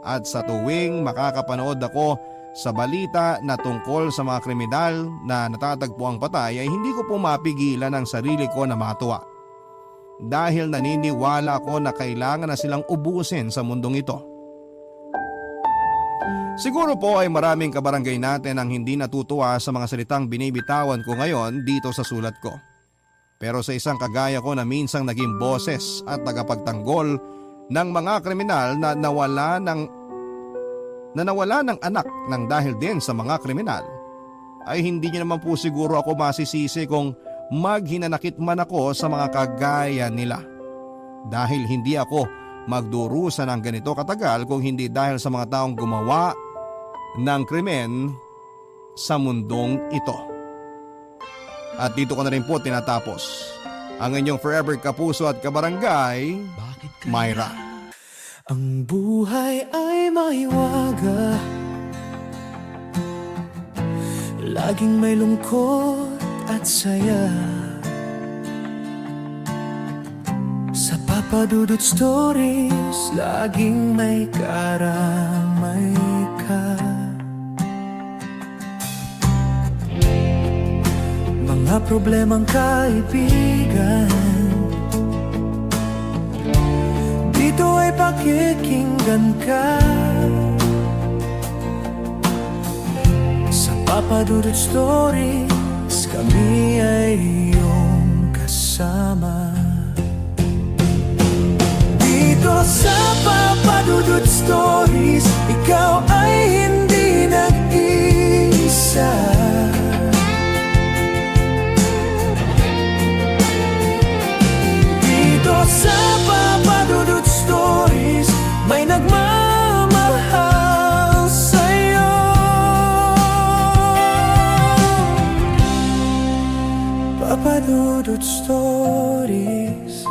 At sa tuwing makakapanood ako sa balita na tungkol sa mga kriminal na natatagpo ang patay ay hindi ko po mapigilan ang sarili ko na matuwa. Dahil naniniwala ako na kailangan na silang ubusin sa mundong ito. Siguro po ay maraming kabarangay natin ang hindi natutuwa sa mga salitang binibitawan ko ngayon dito sa sulat ko. Pero sa isang kagaya ko na minsang naging boses at tagapagtanggol ng mga kriminal na nawala ng na nawala ng anak ng dahil din sa mga kriminal, ay hindi niya naman po siguro ako masisisi kung maghinanakit man ako sa mga kagaya nila. Dahil hindi ako magdurusa ng ganito katagal kung hindi dahil sa mga taong gumawa ng krimen sa mundong ito. At dito ko na rin po tinatapos ang inyong forever kapuso at kabarangay, Myra. Ang buhay ay maiwaga, laging may lungkot at saya. Sa Papa Dudut Stories, laging may karamay ka. Mga problemang kaibigan, dito ay pakikinggan ka. Sa Papa Dudut Stories, kami ay iyong kasama. Dito sa Papa Dudut Stories, ikaw ay hindi nag-iisa. Dito sa Papa Dudut Stories, may nagmamahal sa'yo. Papa Dudut Stories,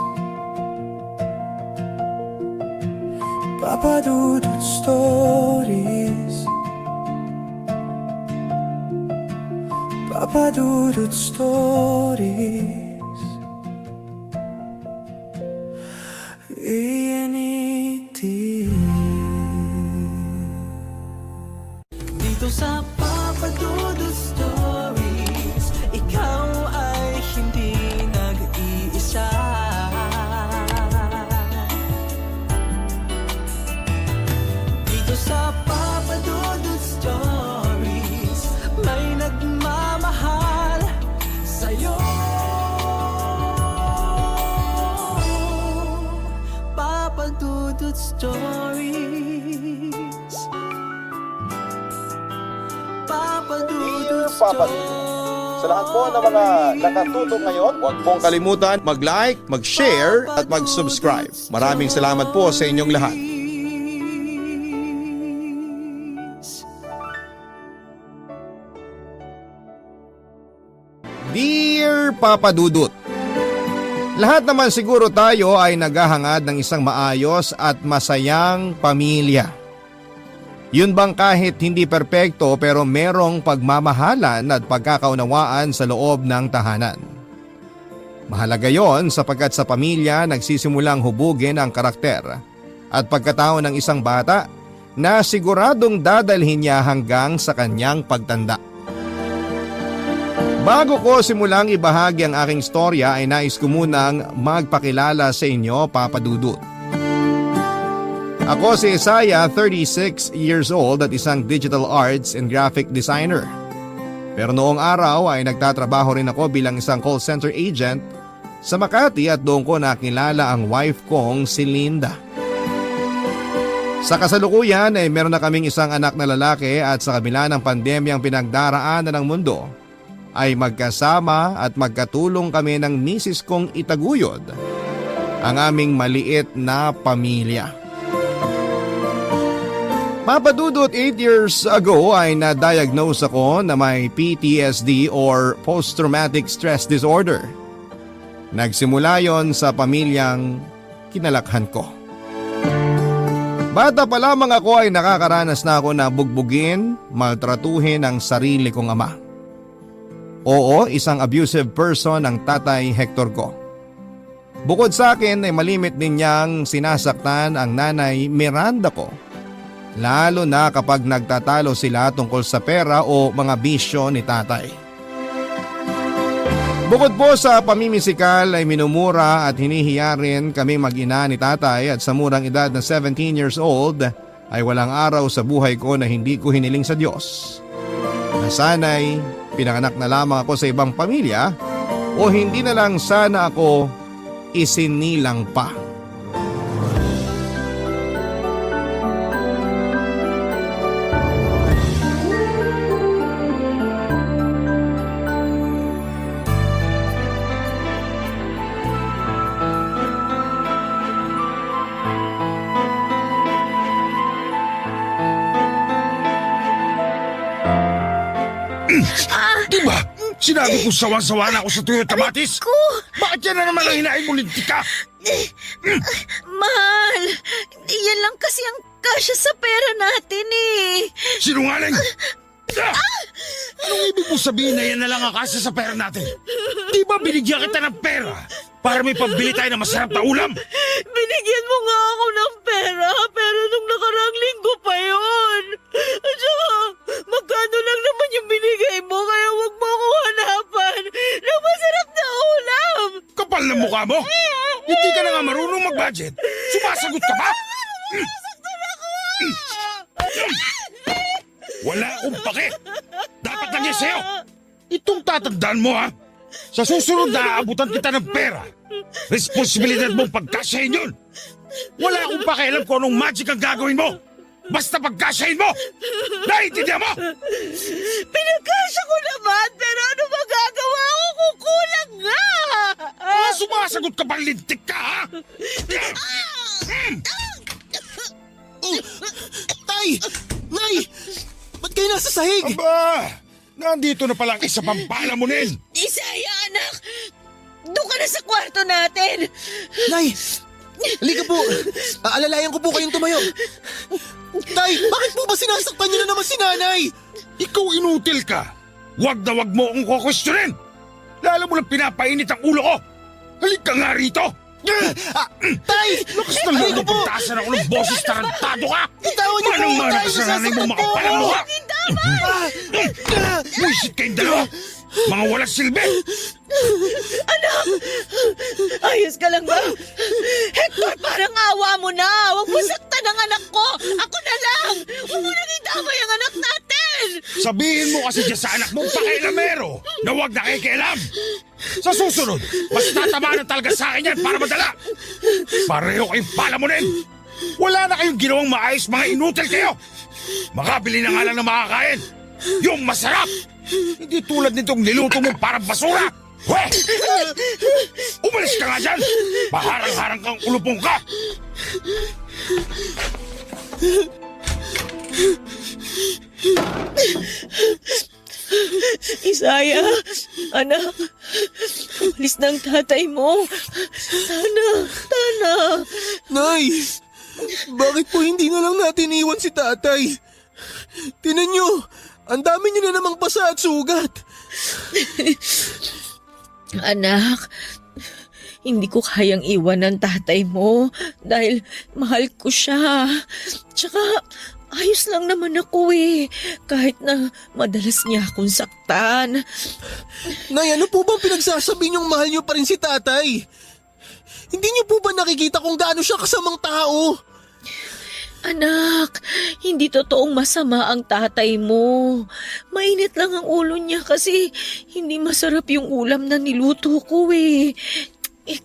Papa Dudut Stories, Papa Dudut Stories. Dito sa Papa Dudut Stories, ikaw ay hindi nag-iisa. Dito sa Papa Dudut Stories, may nagmamahal sa'yo. Papa Dudut Stories, Papa Dudut Stories. Sa lahat po ng mga nakatutok ngayon, huwag pong kalimutan mag-like, mag-share at mag-subscribe. Maraming salamat po sa inyong lahat. Dear Papa Dudut, lahat naman siguro tayo ay naghahangad ng isang maayos at masayang pamilya. Yun bang kahit hindi perpekto pero merong pagmamahalan at pagkakaunawaan sa loob ng tahanan. Mahalaga yon sapagkat sa pamilya nagsisimulang hubugin ang karakter at pagkatao ng isang bata na siguradong dadalhin niya hanggang sa kanyang pagtanda. Bago ko simulang ibahagi ang aking storya ay nais ko munang magpakilala sa inyo, Papa Dudut. Ako si Isaiah, 36 years old at isang digital arts and graphic designer. Pero noong araw ay nagtatrabaho rin ako bilang isang call center agent sa Makati at doon ko nakilala ang wife kong si Linda. Sa kasalukuyan ay meron na kaming isang anak na lalaki at sa kabila ng pandemyang pinagdaraanan ng mundo ay magkasama at magkatulong kami ng misis kong itaguyod ang aming maliit na pamilya. Papa Dudut, 8 years ago ay na-diagnose ako na may PTSD or Post-Traumatic Stress Disorder. Nagsimula yon sa pamilyang kinalakhan ko. Bata pa lamang ako ay nakakaranas na ako na bugbugin, maltratuhin ang sarili kong ama. Oo, isang abusive person ang tatay Hector ko. Bukod sa akin ay malimit din niyang sinasaktan ang nanay Miranda ko. Lalo na kapag nagtatalo sila tungkol sa pera o mga bisyo ni tatay. Bukod po sa pamimisikal ay minumura at hinihiya rin kami mag-ina ni tatay at sa murang edad na 17 years old ay walang araw sa buhay ko na hindi ko hiniling sa Diyos. Na sana'y pinanganak na lamang ako sa ibang pamilya o hindi na lang sana ako isinilang Diba? Sinabi ko sawang-sawa na ako sa tuyo tamatis. Bakit yan na naman ang hinahin mo lintik ka? Mahal, yan lang kasi ang kasya sa pera natin eh. Sinungaling! Anong ibig mo sabihin na yan na lang ang kasya sa pera natin? Di ba binigyan kita ng pera para may pambili tayo ng masarap na ulam? Binigyan mo nga ako ng pera, pero nung nakaraang linggo pa yun. At saka, magkano lang naman yung binigay mo, kaya wag mo ako hanapan ng masarap na ulam. Kapal na mukha mo! Hindi ka na nga marunong mag-budget. Sumasagot ka ba? Wala akong pake. Dapat lang yan sa'yo. Itong tatandaan mo, ha? Sa susunod na aabutan kita ng pera. Responsibilidad mong pagkasyahin yun. Wala akong pakialam kung anong magic ang gagawin mo. Basta pagkasyahin mo. Naiintindihan mo? Pinagkasya ko naman, pero ano magagawa ko kung kulang nga? Sumasagot ka pang lintik ka, ha? Tay! Nay! Ba't kayo nasa sahig? Aba! Nandito na palang isa pang palamunin. Isaya, anak! Doon ka na sa kwarto natin! Nay! Halika po! Aalalayan ko po kayong tumayo. Tay! Bakit po ba sinasaktan niyo na naman si nanay? Ikaw inutil ka. Wag na wag mo akong kukwestiyonin. Lalo mo lang pinapainit ang ulo ko. Halika nga rito. Tay! Lakas ng Aray loob ko po! pagtasan ako ng boses, tarantado ka! Bitawan niyo po! Manang-mana Tay, ka sa nanay mo, nasasaktan po makapalang ako! mukha! Buisit kayong dalawa! Mga walang silbi! Ayos ka lang ba? Hector, parang awa mo na! Huwag mo saktan ang anak ko! Ako na lang! Huwag mo nang idamay ang anak natin! Sabihin mo kasi dyan sa anak mong pakailamero na huwag nakikialam! Sa susunod, mas tatama na talaga sa akin yan para madala! Pareho kayong palamunin! Wala na kayong ginawang maayos, mga inutil kayo! Makabili na nga lang ng makakain! Yung masarap! Hindi tulad nitong niluto mo parang basura! Weh! Umalis ka nga dyan! Maharang-harang kang ulupong ka! Isaya, anak, umalis ng tatay mo. Sana. Nay! Bakit po hindi na lang natin iwan si tatay? Tinan niyo! Ang dami niyo na namang pasa at sugat! Anak, hindi ko kayang iwan ng tatay mo dahil mahal ko siya. Tsaka, ayos lang naman ako eh, kahit na madalas niya akong saktan. Nay, ano po bang pinagsasabi niyong mahal niyo pa rin si tatay? Hindi niyo po ba nakikita kung gaano siya kasamang tao? Anak, hindi totoong masama ang tatay mo. Mainit lang ang ulo niya kasi hindi masarap yung ulam na niluto ko eh.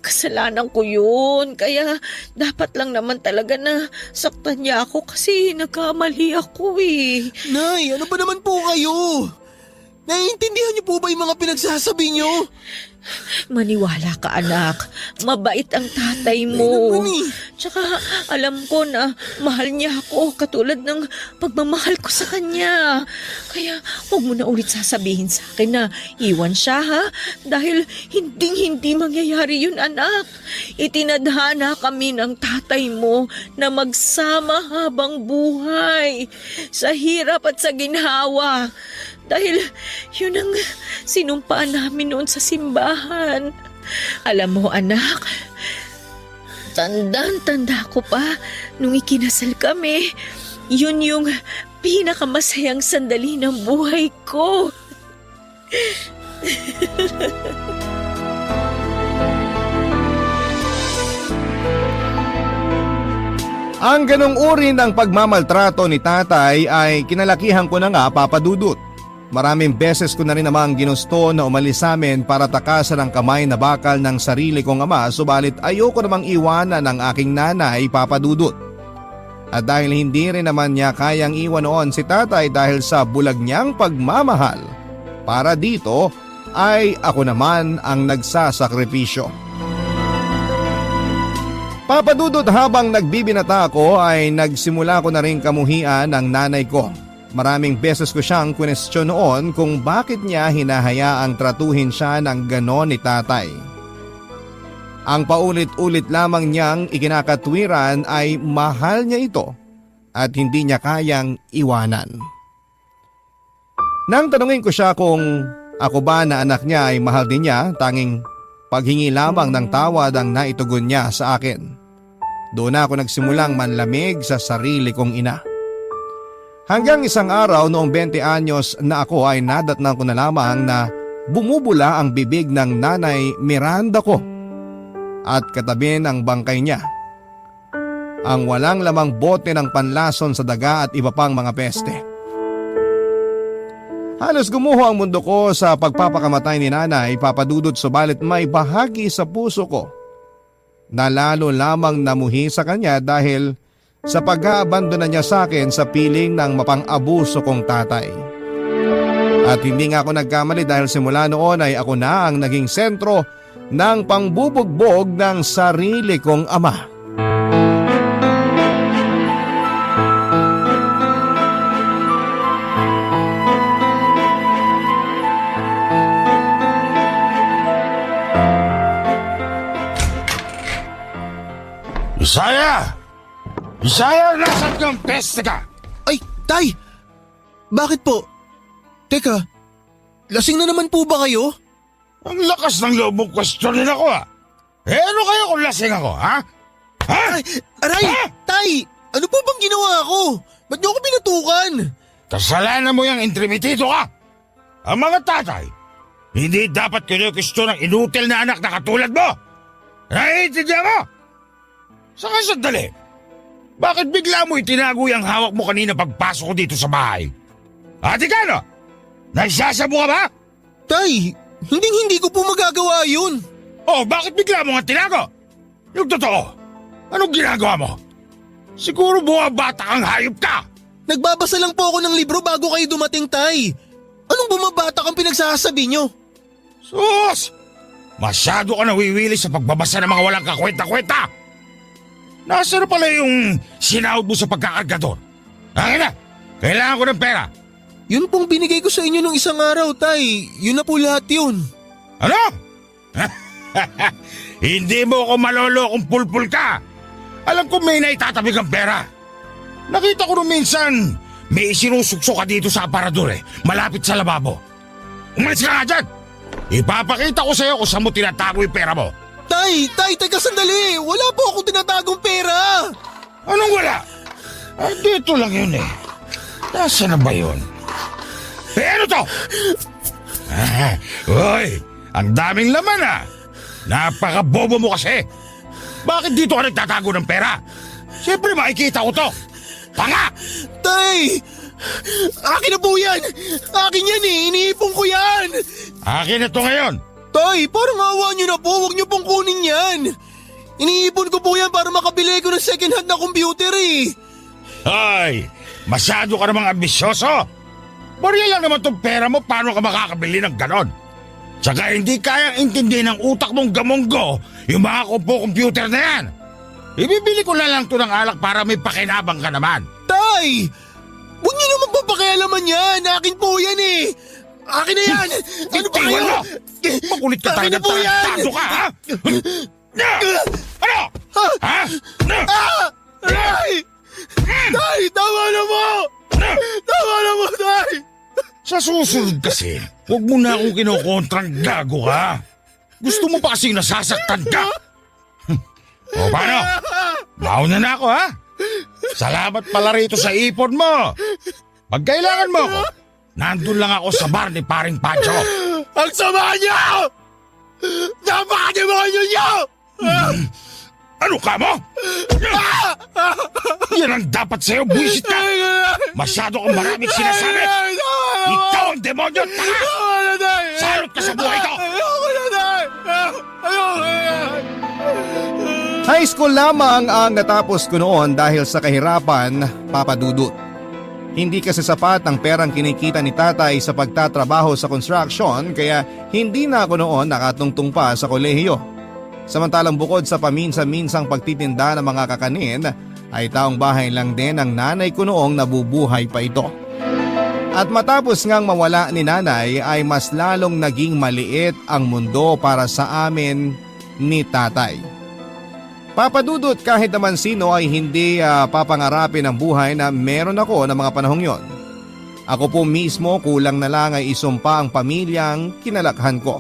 Kasalanan ko yun. Kaya dapat lang naman talaga na saktan niya ako kasi nagkamali ako eh. Nay, ano ba naman po kayo? Naiintindihan niyo po ba yung mga pinagsasabi niyo? Maniwala ka, anak. Mabait ang tatay Ay, mo. naman eh. Tsaka alam ko na mahal niya ako katulad ng pagmamahal ko sa kanya. Kaya huwag mo na ulit sasabihin sa akin na iwan siya, ha? Dahil hindi mangyayari yun, anak. Itinadhana kami ng tatay mo na magsama habang buhay sa hirap at sa ginhawa. Dahil yun ang sinumpaan namin noon sa simbahan. Alam mo, anak, tandang-tanda ko pa nung ikinasal kami. Yun yung pinakamasayang sandali ng buhay ko. Ang ganong uri ng pagmamaltrato ni tatay ay kinalakihan ko na nga, Papa Dudut. Maraming beses ko na rin namang ginusto na umalis sa amin para takasan ang kamay na bakal ng sarili kong ama, subalit ayoko namang iwanan ang aking nanay, Papa Dudut. At dahil hindi rin naman niya kayang iwan noon si tatay dahil sa bulag niyang pagmamahal, para dito ay ako naman ang nagsasakripisyo. Papa Dudut, habang nagbibinata ako ay nagsimula ko na rin kamuhian ng nanay ko. Maraming beses ko siyang kwestiyon noon kung bakit niya hinahayaang tratuhin siya ng ganon ni tatay. Ang paulit-ulit lamang niyang ikinakatwiran ay mahal niya ito at hindi niya kayang iwanan. Nang tanungin ko siya kung ako ba na anak niya ay mahal din niya, tanging paghingi lamang ng tawad ang naitugon niya sa akin. Doon ako nagsimulang manlamig sa sarili kong ina. Hanggang isang araw noong 20 anyos na ako ay nadatnan ko na lamang na bumubula ang bibig ng nanay Miranda ko at katabi ng bangkay niya ang walang lamang bote ng panlason sa daga at iba pang mga peste. Halos gumuho ang mundo ko sa pagpapakamatay ni nanay, Papa Dudut, subalit may bahagi sa puso ko na lalo lamang namuhi sa kanya dahil sa pag-aabandona niya sa akin sa piling ng mapang-abuso kong tatay. At hindi nga ako nagkamali dahil simula noon ay ako na ang naging sentro ng pangbubugbog ng sarili kong ama. Isaya! Isaya, nasan kang peste ka? Ay, tay! Bakit po? Teka, lasing na naman po ba kayo? Ang lakas ng loob mong questionin ako ano kayo kung lasing ako, ha? Ha? Ay, aray! Ha? Tay! Ano po bang ginawa ko? Ba't niyo ako pinatukan? Kasalanan mo yung intrimitido ka! Ang mga tatay, hindi dapat kinukwesto ng inutil na anak na katulad mo! Naiintindihan mo? Saka sandali, bakit bigla mo itinago yung hawak mo kanina pagpasok ko dito sa bahay? Ate ka, no? Nagsasabo ka ba? Tay, hindi ko po magagawa yun. Oh, bakit bigla mo nga tinago? Yung totoo, anong ginagawa mo? Siguro bumabata kang hayop ka! Nagbabasa lang po ako ng libro bago kayo dumating, tay. Anong bumabata kang pinagsasabi nyo? Sus! Masyado ka nawiwili sa pagbabasa ng mga walang kakwenta-kwenta! Nasaan na pala yung sinahod mo sa pagkakargador? Akin na! Kailangan ko ng pera! Yun pong binigay ko sa inyo nung isang araw, tay. Yun na po lahat yun. Ano? Hindi mo ako malolo kung pulpul ka! Alam ko may naitatabig ang pera. Nakita ko nung minsan may isinusuksok ka dito sa aparador malapit sa lababo. Umalis ka nga dyan! Ipapakita ko sa'yo kung saan mo tinatago yung pera mo. Tay, teka sandali. Wala po akong tinatagong pera. Anong wala? Dito lang yun Nasaan na ba yun? Ano to? Uy, ang daming laman Napakabobo mo kasi. Bakit dito ka nagtatago ng pera? Siyempre makikita ko to. Tanga! Tay! Akin na po yan! Akin yan iniipon ko yan! Akin na to ngayon. Tay, parang awa nyo na po. Huwag nyo pong kunin yan. Iniipon ko po yan para makabili ko ng second hand na computer Ay, masyado ka namang ambisyoso. Barya lang naman tong pera mo, paano ka makakabili ng ganon? Tsaka hindi kayang intindihin ng utak mong gamonggo yung mga computer na yan. Ibibili ko na lang to ng alak para may pakinabang ka naman. Tay! Huwag nyo naman papakialaman yan. Akin po yan Akin na yan! Ano ba kayo? mo! Makulit ka tayo Akin na ng po yan! tarantado ka, ha? Ano? Ha? Tay! Tay! Tama na mo! Tama na mo, Tay! Sa susunod kasi, huwag mo na akong kinokontrang gago ka. Gusto mo pa kasing nasasaktan ka. O paano? Mauna na ako, ha? Salamat pala rito sa ipon mo. Pag kailangan mo ako, nandun lang ako sa bar ni Paring Pancho. Ang sama niyo! Napakademonyo niyo! Ano ka mo? Yan ang dapat sa'yo, buwisit ka! Masyado kang maraming sinasabi! Ikaw ang demonyo, tanga! Salot ka sa buhay ko! High school lamang ang natapos ko noon dahil sa kahirapan, Papa Dudut. Hindi kasi sapat ang perang kinikita ni tatay sa pagtatrabaho sa construction kaya hindi na ako noon nakatungtong pa sa kolehiyo. Samantalang bukod sa paminsan-minsang pagtitinda ng mga kakanin ay taong bahay lang din ang nanay ko noong nabubuhay pa ito. At matapos ngang mawala ni nanay ay mas lalong naging maliit ang mundo para sa amin ni tatay. Papadudot, kahit naman sino ay hindi papangarapin ang buhay na meron ako ng mga panahong yon. Ako po mismo kulang na lang ay isumpa ang pamilyang kinalakhan ko.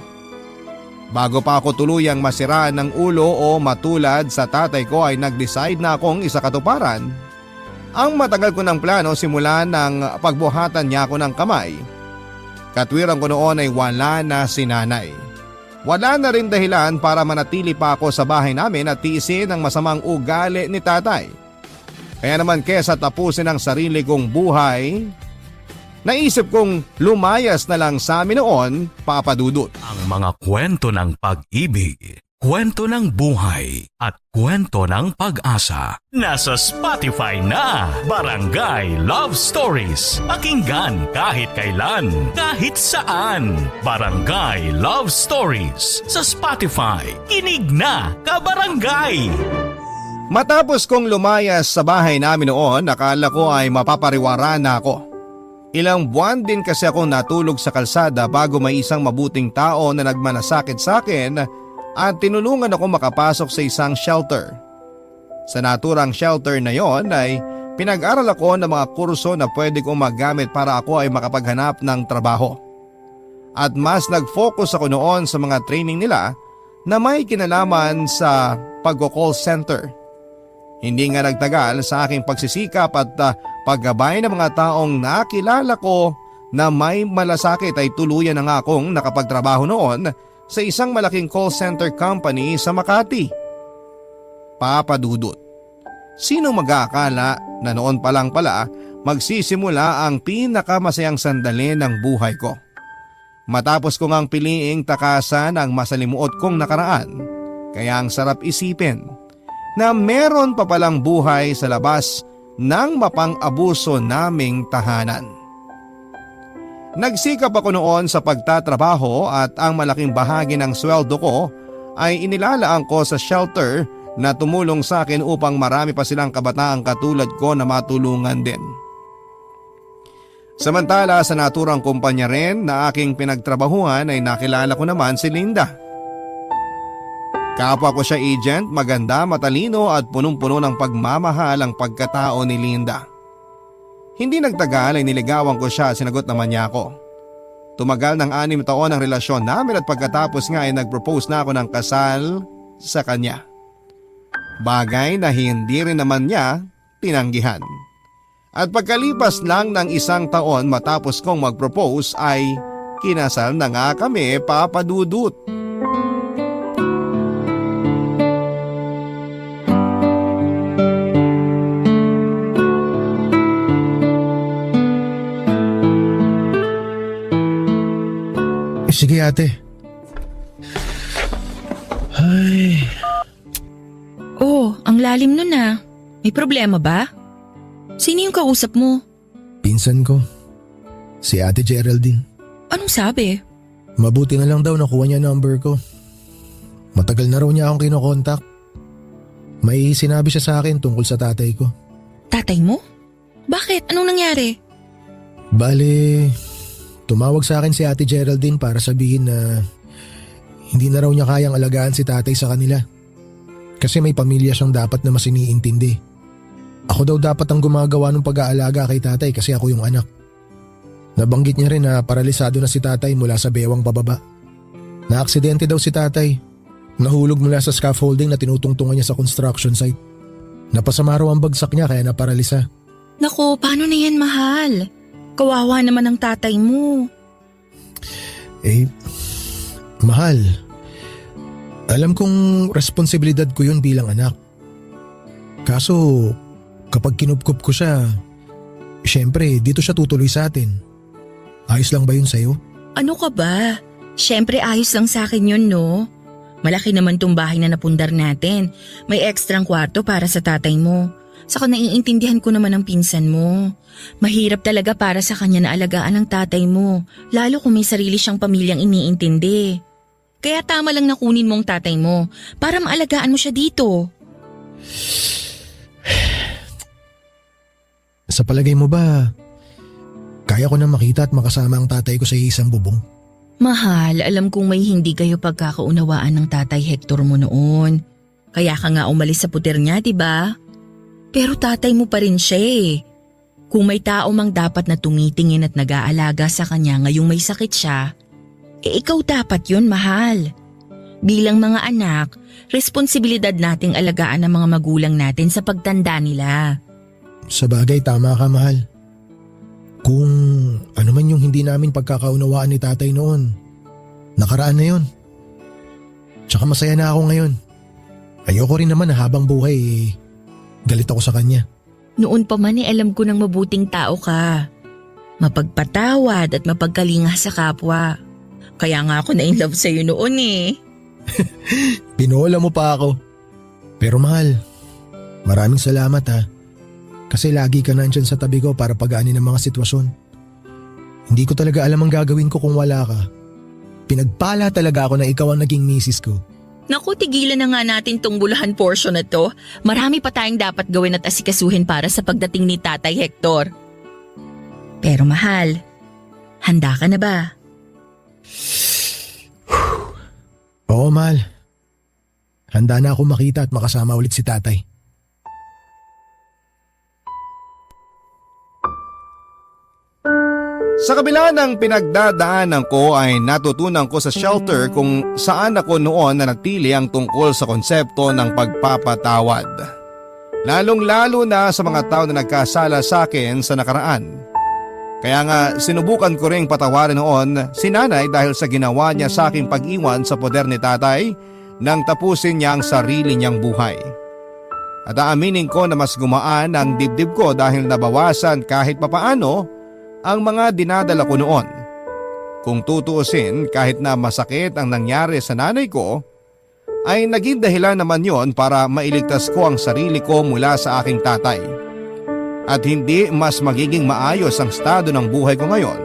Bago pa ako tuluyang masiraan ng ulo o matulad sa tatay ko ay nag-decide na akong isakatuparan ang matagal ko ng plano simula ng pagbuhatan niya ako ng kamay. Katwiran ko noon ay wala na si nanay. Wala na rin dahilan para manatili pa ako sa bahay namin at tiisin ang masamang ugali ni tatay. Kaya naman kesa tapusin ang sarili kong buhay, naisip kong lumayas na lang sa amin noon, Papadudot. Ang mga kwento ng pag-ibig, kwento ng buhay at kwento ng pag-asa. Nasa Spotify na, Barangay Love Stories. Pakinggan kahit kailan, kahit saan. Barangay Love Stories sa Spotify. Kinig na, kabarangay! Matapos kong lumayas sa bahay namin noon, akala ko ay mapapariwara na ako. Ilang buwan din kasi akong natulog sa kalsada bago may isang mabuting tao na nagmanasakit sa akin at tinulungan ako makapasok sa isang shelter. Sa naturang shelter na yon ay pinag-aral ako ng mga kurso na pwede kong magamit para ako ay makapaghanap ng trabaho. At mas nag-focus ako noon sa mga training nila na may kinalaman sa pag-call center. Hindi nga nagtagal sa aking pagsisikap at paggabay ng mga taong nakilala ko na may malasakit ay tuluyan na nga akong nakapagtrabaho noon sa isang malaking call center company sa Makati. Papadudot. Sino mag-aakala na noon pa lang pala magsisimula ang pinakamasayang sandali ng buhay ko? Matapos ko ngang piliing takasan ang masalimuot kong nakaraan, kaya ang sarap isipin na meron pa palang buhay sa labas ng mapang-abuso naming tahanan. Nagsikap ako noon sa pagtatrabaho at ang malaking bahagi ng sweldo ko ay inilalaan ko sa shelter na tumulong sa akin upang marami pa silang kabataang katulad ko na matulungan din. Samantala sa naturang kumpanya rin na aking pinagtrabahuhan ay nakilala ko naman si Linda. Kapwa ko siya agent, maganda, matalino at punong-puno ng pagmamahal ang pagkatao ni Linda. Hindi nagtagal ay niligawan ko siya at sinagot naman niya ako. Tumagal ng 6 taon ang relasyon namin at pagkatapos nga ay nag-propose na ako ng kasal sa kanya. Bagay na hindi rin naman niya tinanggihan. At pagkalipas lang ng 1 taon matapos kong mag-propose ay kinasal na nga kami, Papadudut. Sige ate. Ay. Oh, ang lalim nun ah. May problema ba? Sino yung kausap mo? Pinsan ko. Si Ate Geraldine. Anong sabi? Mabuti na lang daw nakuha niya number ko. Matagal na raw niya akong kinokontak. May sinabi siya sa akin tungkol sa tatay ko. Tatay mo? Bakit? Anong nangyari? Bale, tumawag sa akin si Ate Geraldine para sabihin na hindi na raw niya kayang alagaan si tatay sa kanila. Kasi may pamilya siyang dapat na mas iniintindi. Ako daw dapat ang gumagawa ng pag-aalaga kay tatay kasi ako yung anak. Nabanggit niya rin na paralisado na si tatay mula sa bewang pababa. Na-aksidente daw si tatay. Nahulog mula sa scaffolding na tinutungtungan niya sa construction site. Napasama raw ang bagsak niya kaya naparalisa. Nako, paano na yan, mahal? Kawawa naman ang tatay mo. Mahal. Alam kong responsibilidad ko yun bilang anak. Kaso kapag kinupkup ko siya, syempre dito siya tutuloy sa atin. Ayos lang ba yun sa'yo? Ano ka ba? Syempre ayos lang sa akin yun, no? Malaki naman tong bahay na napundar natin. May ekstrang kwarto para sa tatay mo. Saka naiintindihan ko naman ang pinsan mo. Mahirap talaga para sa kanya na alagaan ang tatay mo, lalo kung may sarili siyang pamilyang iniintindi. Kaya tama lang na kunin mo ang tatay mo para maalagaan mo siya dito. Sa palagay mo ba, Kaya ko na makita at makasama ang tatay ko sa isang bubong. Mahal, alam kong may hindi kayo pagkakaunawaan ng tatay Hector mo noon. Kaya ka nga umalis sa puter niya, diba? Pero tatay mo pa rin siya eh. Kung may tao mang dapat na tumitingin at nag-aalaga sa kanya ngayong may sakit siya, ikaw dapat yun, mahal. Bilang mga anak, responsibilidad nating alagaan ang mga magulang natin sa pagtanda nila. Sa bagay, tama ka, mahal. Kung ano man yung hindi namin pagkakaunawaan ni tatay noon, nakaraan na yun. Tsaka masaya na ako ngayon. Ayoko rin naman na habang buhay, galit ako sa kanya. Noon pa man alam ko ng mabuting tao ka. Mapagpatawad at mapagkalinga sa kapwa. Kaya nga ako na-inlove sa'yo noon eh. Pinola mo pa ako. Pero mahal, maraming salamat ha. Kasi lagi ka nandyan sa tabi ko para pagaanin ang mga sitwasyon. Hindi ko talaga alam ang gagawin ko kung wala ka. Pinagpala talaga ako na ikaw ang naging misis ko. Naku, tigilan na nga natin tong bulahan portion na to. Marami pa tayong dapat gawin at asikasuhin para sa pagdating ni Tatay Hector. Pero mahal, handa ka na ba? Oo, mahal. Handa na ako makita at makasama ulit si tatay. Sa kabila ng pinagdadaanan ko ay natutunan ko sa shelter kung saan ako noon nanatili ang tungkol sa konsepto ng pagpapatawad. Lalong-lalo na sa mga tao na nagkasala sa akin sa nakaraan. Kaya nga sinubukan ko ring patawarin noon si nanay dahil sa ginawa niya sa aking pag-iwan sa poder ni tatay nang tapusin niya ang sarili niyang buhay. At aaminin ko na mas gumaan ang dibdib ko dahil nabawasan kahit papaano ang mga dinadala ko noon. Kung tutuusin, kahit na masakit ang nangyari sa nanay ko, ay naging dahilan naman yon para mailigtas ko ang sarili ko mula sa aking tatay. At hindi mas magiging maayos ang estado ng buhay ko ngayon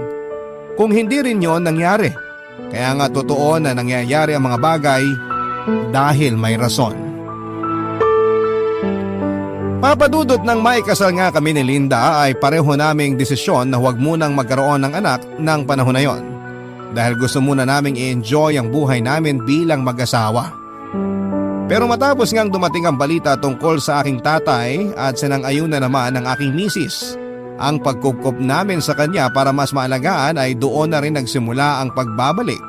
kung hindi rin yon nangyari. Kaya nga totoo na nangyayari ang mga bagay dahil may rason. Papadudot ng maikasal nga kami ni Linda ay pareho naming desisyon na huwag munang magkaroon ng anak ng panahon na yon. Dahil gusto muna naming i-enjoy ang buhay namin bilang mag-asawa. Pero matapos ngang dumating ang balita tungkol sa aking tatay at sinang-ayun na naman ng aking misis, ang pagkupkup namin sa kanya para mas maalagaan ay doon na rin nagsimula ang pagbabalik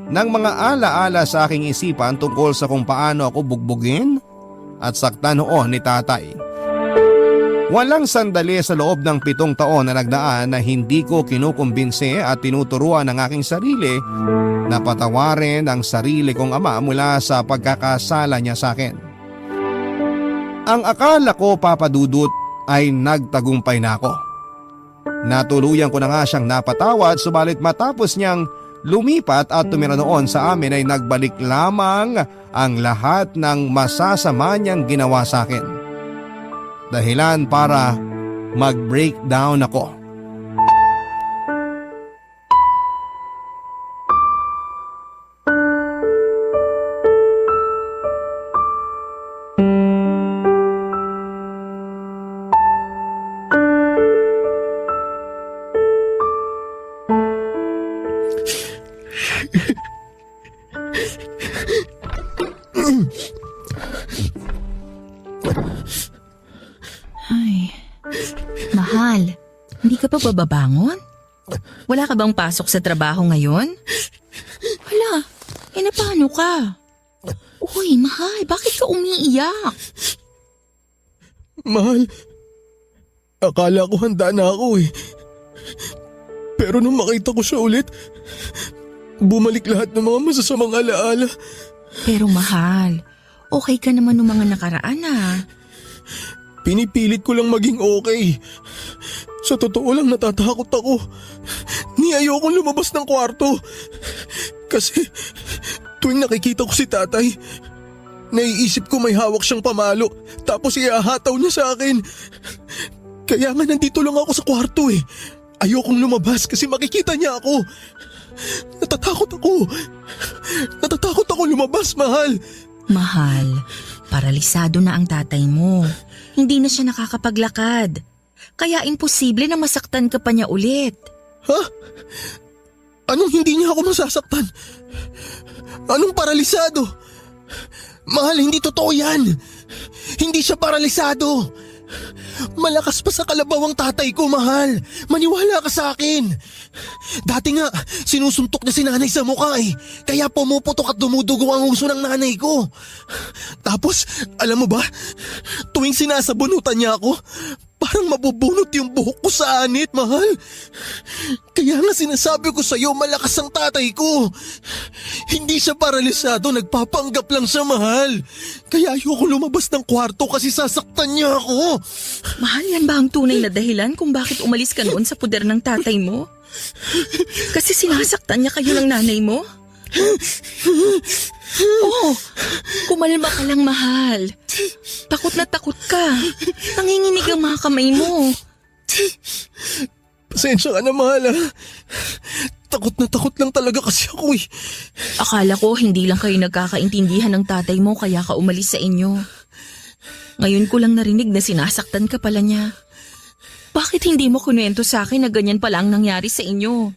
ng mga alaala sa aking isipan tungkol sa kung paano ako bugbugin at saktan noon ni tatay. Walang sandali sa loob ng 7 taon na nagdaan na hindi ko kinukumbinse at tinuturuan ang aking sarili na patawarin ang sarili kong ama mula sa pagkakasala niya sa akin. Ang akala ko, papadudot, ay nagtagumpay na ako. Natuluyan ko na nga siyang napatawad, subalit matapos niyang lumipat at tumira noon sa amin ay nagbalik lamang ang lahat ng masasama niyang ginawa sa akin. Dahilan para mag-breakdown ako. Ay, mahal, hindi ka pa bababangon? Wala ka bang pasok sa trabaho ngayon? Hala, na paano ka? Uy, mahal, bakit ka umiiyak? Mahal, akala ko handa na ako eh. Pero nung makita ko siya ulit, bumalik lahat ng mga masasamang alaala. Pero mahal, okay ka naman nung mga nakaraan ah. Pinipilit ko lang maging okay. Sa totoo lang natatakot ako. Ni ayokong lumabas ng kwarto. Kasi tuwing nakikita ko si tatay, naiisip ko may hawak siyang pamalo tapos iahataw niya sa akin. Kaya nga nandito lang ako sa kwarto eh. Ayokong lumabas kasi makikita niya ako. Natatakot ako. Natatakot ako lumabas, mahal. Mahal, paralisado na ang tatay mo. Hindi na siya nakakapaglakad. Kaya imposible na masaktan ka pa niya ulit. Ha? Anong hindi niya ako masasaktan? Anong paralisado? Mahal, hindi totoo yan. Hindi siya paralisado. Malakas pa sa kalabaw ang tatay ko, mahal. Maniwala ka sa akin. Dati nga, sinusuntok niya si nanay sa mukha eh. Kaya pumuputok at dumudugo ang uso ng nanay ko. Tapos, alam mo ba, tuwing sinasabunutan niya ako, parang mabubunot yung buhok ko sa anit, mahal. Kaya nga sinasabi ko sa'yo, malakas ang tatay ko. Hindi siya paralisado, nagpapanggap lang siya, mahal. Kaya ayoko lumabas ng kwarto kasi sasaktan niya ako. Mahal, yan ba ang tunay na dahilan kung bakit umalis ka noon sa puder ng tatay mo? Kasi sinasaktan niya kayo ng nanay mo? Oh, kumalma ka lang, mahal. Takot na takot ka. Nanginginig ang mga kamay mo. Pasensya ka na, mahal, ha? Takot na takot lang talaga kasi ako eh. Akala ko hindi lang kayo nagkakaintindihan ng tatay mo kaya ka umalis sa inyo. Ngayon ko lang narinig na sinasaktan ka pala niya. Bakit hindi mo kunwento sa akin na ganyan pala ang nangyari sa inyo?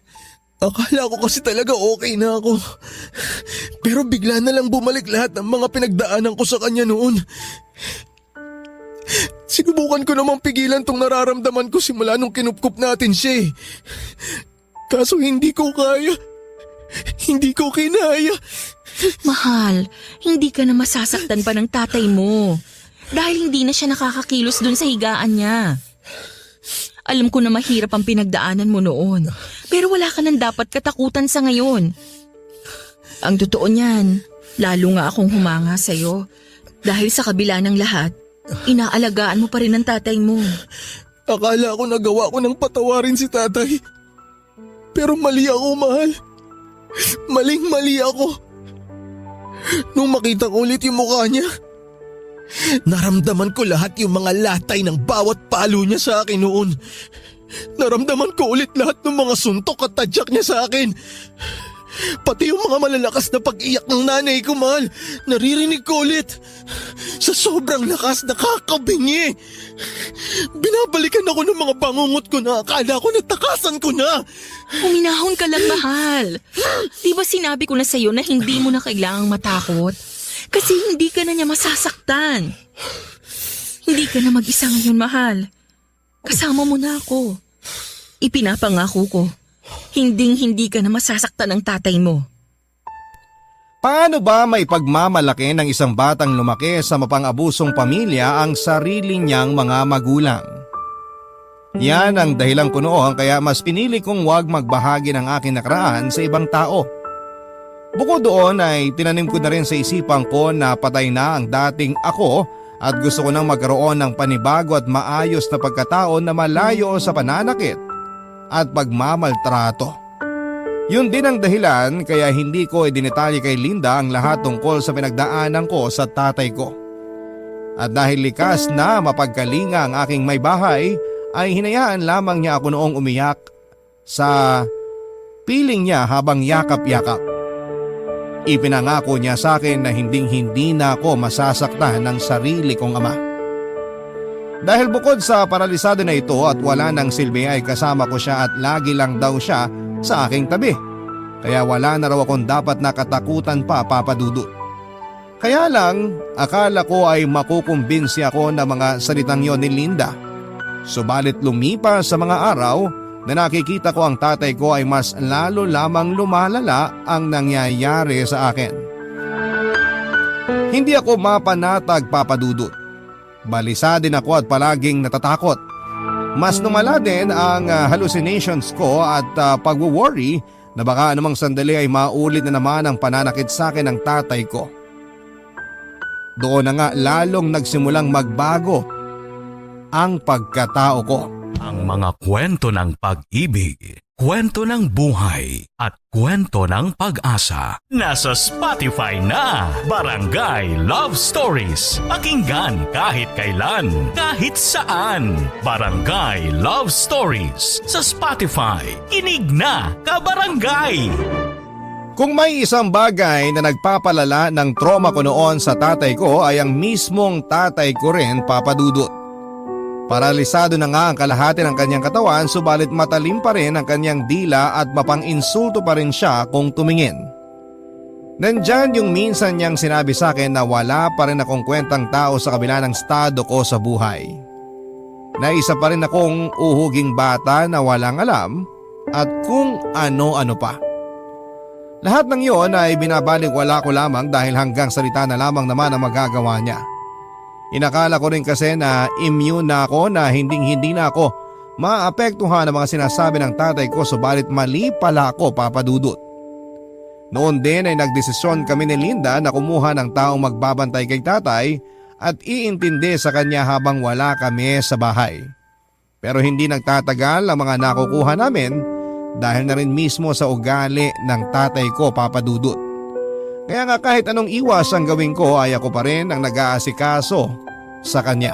Akala ko kasi talaga okay na ako. Pero bigla na lang bumalik lahat ng mga pinagdaanan ko sa kanya noon. Sinubukan ko namang pigilan tong nararamdaman ko simula nung kinupkup natin siya eh. Kaso hindi ko kaya. Hindi ko kinaya. Mahal, hindi ka na masasaktan pa ng tatay mo. Dahil hindi na siya nakakakilos dun sa higaan niya. Alam ko na mahirap ang pinagdaanan mo noon. Pero wala ka nang dapat katakutan sa ngayon. Ang totoo niyan, lalo nga akong humanga sa'yo. Dahil sa kabila ng lahat, inaalagaan mo pa rin ang tatay mo. Akala ko nagawa ko ng patawarin si tatay. Pero mali ako, mahal. Maling-mali ako. Nung makita ko ulit yung mukha niya, naramdaman ko lahat yung mga latay ng bawat palo niya sa akin noon. Naramdaman ko ulit lahat ng mga suntok at tadyak niya sa akin. Pati yung mga malalakas na pag-iyak ng nanay ko, mahal. Naririnig ko ulit. Sa sobrang lakas, nakakabingi. Binabalikan ako ng mga bangungot ko na akala ko natakasan ko na. Uminahon ka lang, mahal. Di ba sinabi ko na sa'yo na hindi mo na kailangang matakot? Kasi hindi ka na niya masasaktan. Hindi ka na mag-isa ngayon, mahal. Kasama mo na ako. Ipinapangako ko, hinding-hindi ka na masasaktan ng tatay mo. Paano ba may pagmamalaki ng isang batang lumaki sa mapang-abusong pamilya ang sarili niyang mga magulang? Yan ang dahilan ko noon kaya mas pinili kong huwag magbahagi ng aking nakaraan sa ibang tao. Bukod doon ay tinanim ko na rin sa isipan ko na patay na ang dating ako at gusto ko nang magkaroon ng panibago at maayos na pagkatao na malayo sa pananakit at pagmamaltrato. Yun din ang dahilan kaya hindi ko idinitalye kay Linda ang lahat tungkol sa pinagdaanan ko sa tatay ko. At dahil likas na mapagkalinga ang aking may bahay, ay hinayaan lamang niya ako noong umiyak sa piling niya habang yakap-yakap. Ipinangako niya sa akin na hinding-hindi na ako masasaktan ng sarili kong ama. Dahil bukod sa paralisado na ito at wala nang silbi ay kasama ko siya at lagi lang daw siya sa aking tabi. Kaya wala na raw akong dapat nakatakutan pa, Papa Dudut. Kaya lang, akala ko ay makukumbinsi ako ng mga salitang yon ni Linda. Subalit lumipas sa mga araw na nakikita ko ang tatay ko ay mas lalo lamang lumalala ang nangyayari sa akin. Hindi ako mapanatag, Papa Dudut. Balisa din ako at palaging natatakot. Mas lumala din ang hallucinations ko at pag-worry na baka anumang sandali ay maulit na naman ang pananakit sa akin ng tatay ko. Doon na nga lalong nagsimulang magbago ang pagkatao ko. Ang mga kwento ng pag-ibig, kwento ng buhay at kwento ng pag-asa. Nasa Spotify na, Barangay Love Stories. Pakinggan kahit kailan, kahit saan. Barangay Love Stories sa Spotify. Kinig na, kabarangay! Kung may isang bagay na nagpapalala ng trauma ko noon sa tatay ko ay ang mismong tatay ko rin, Papa Dudut. Paralisado na nga ang kalahati ng kanyang katawan subalit matalim pa rin ang kanyang dila at mapang-insulto pa rin siya kung tumingin. Nandyan yung minsan niyang sinabi sa akin na wala pa rin akong kwentang tao sa kabila ng estado ko sa buhay. Na isa pa rin akong uhuging bata na walang alam at kung ano-ano pa. Lahat ng iyon ay binabalik wala ko lamang dahil hanggang salita na lamang naman ang magagawa niya. Inakala ko rin kasi na immune na ako na hindi na ako maapektuhan ng mga sinasabi ng tatay ko subalit mali pala ako, Papa Dudut. Noon din ay nagdesisyon kami ni Linda na kumuha ng taong magbabantay kay tatay at iintindi sa kanya habang wala kami sa bahay. Pero hindi nagtatagal ang mga nakukuha namin dahil na rin mismo sa ugali ng tatay ko, Papa Dudut. Kaya nga kahit anong iwas ang gawin ko ay ako pa rin ang nag-aasikaso sa kanya.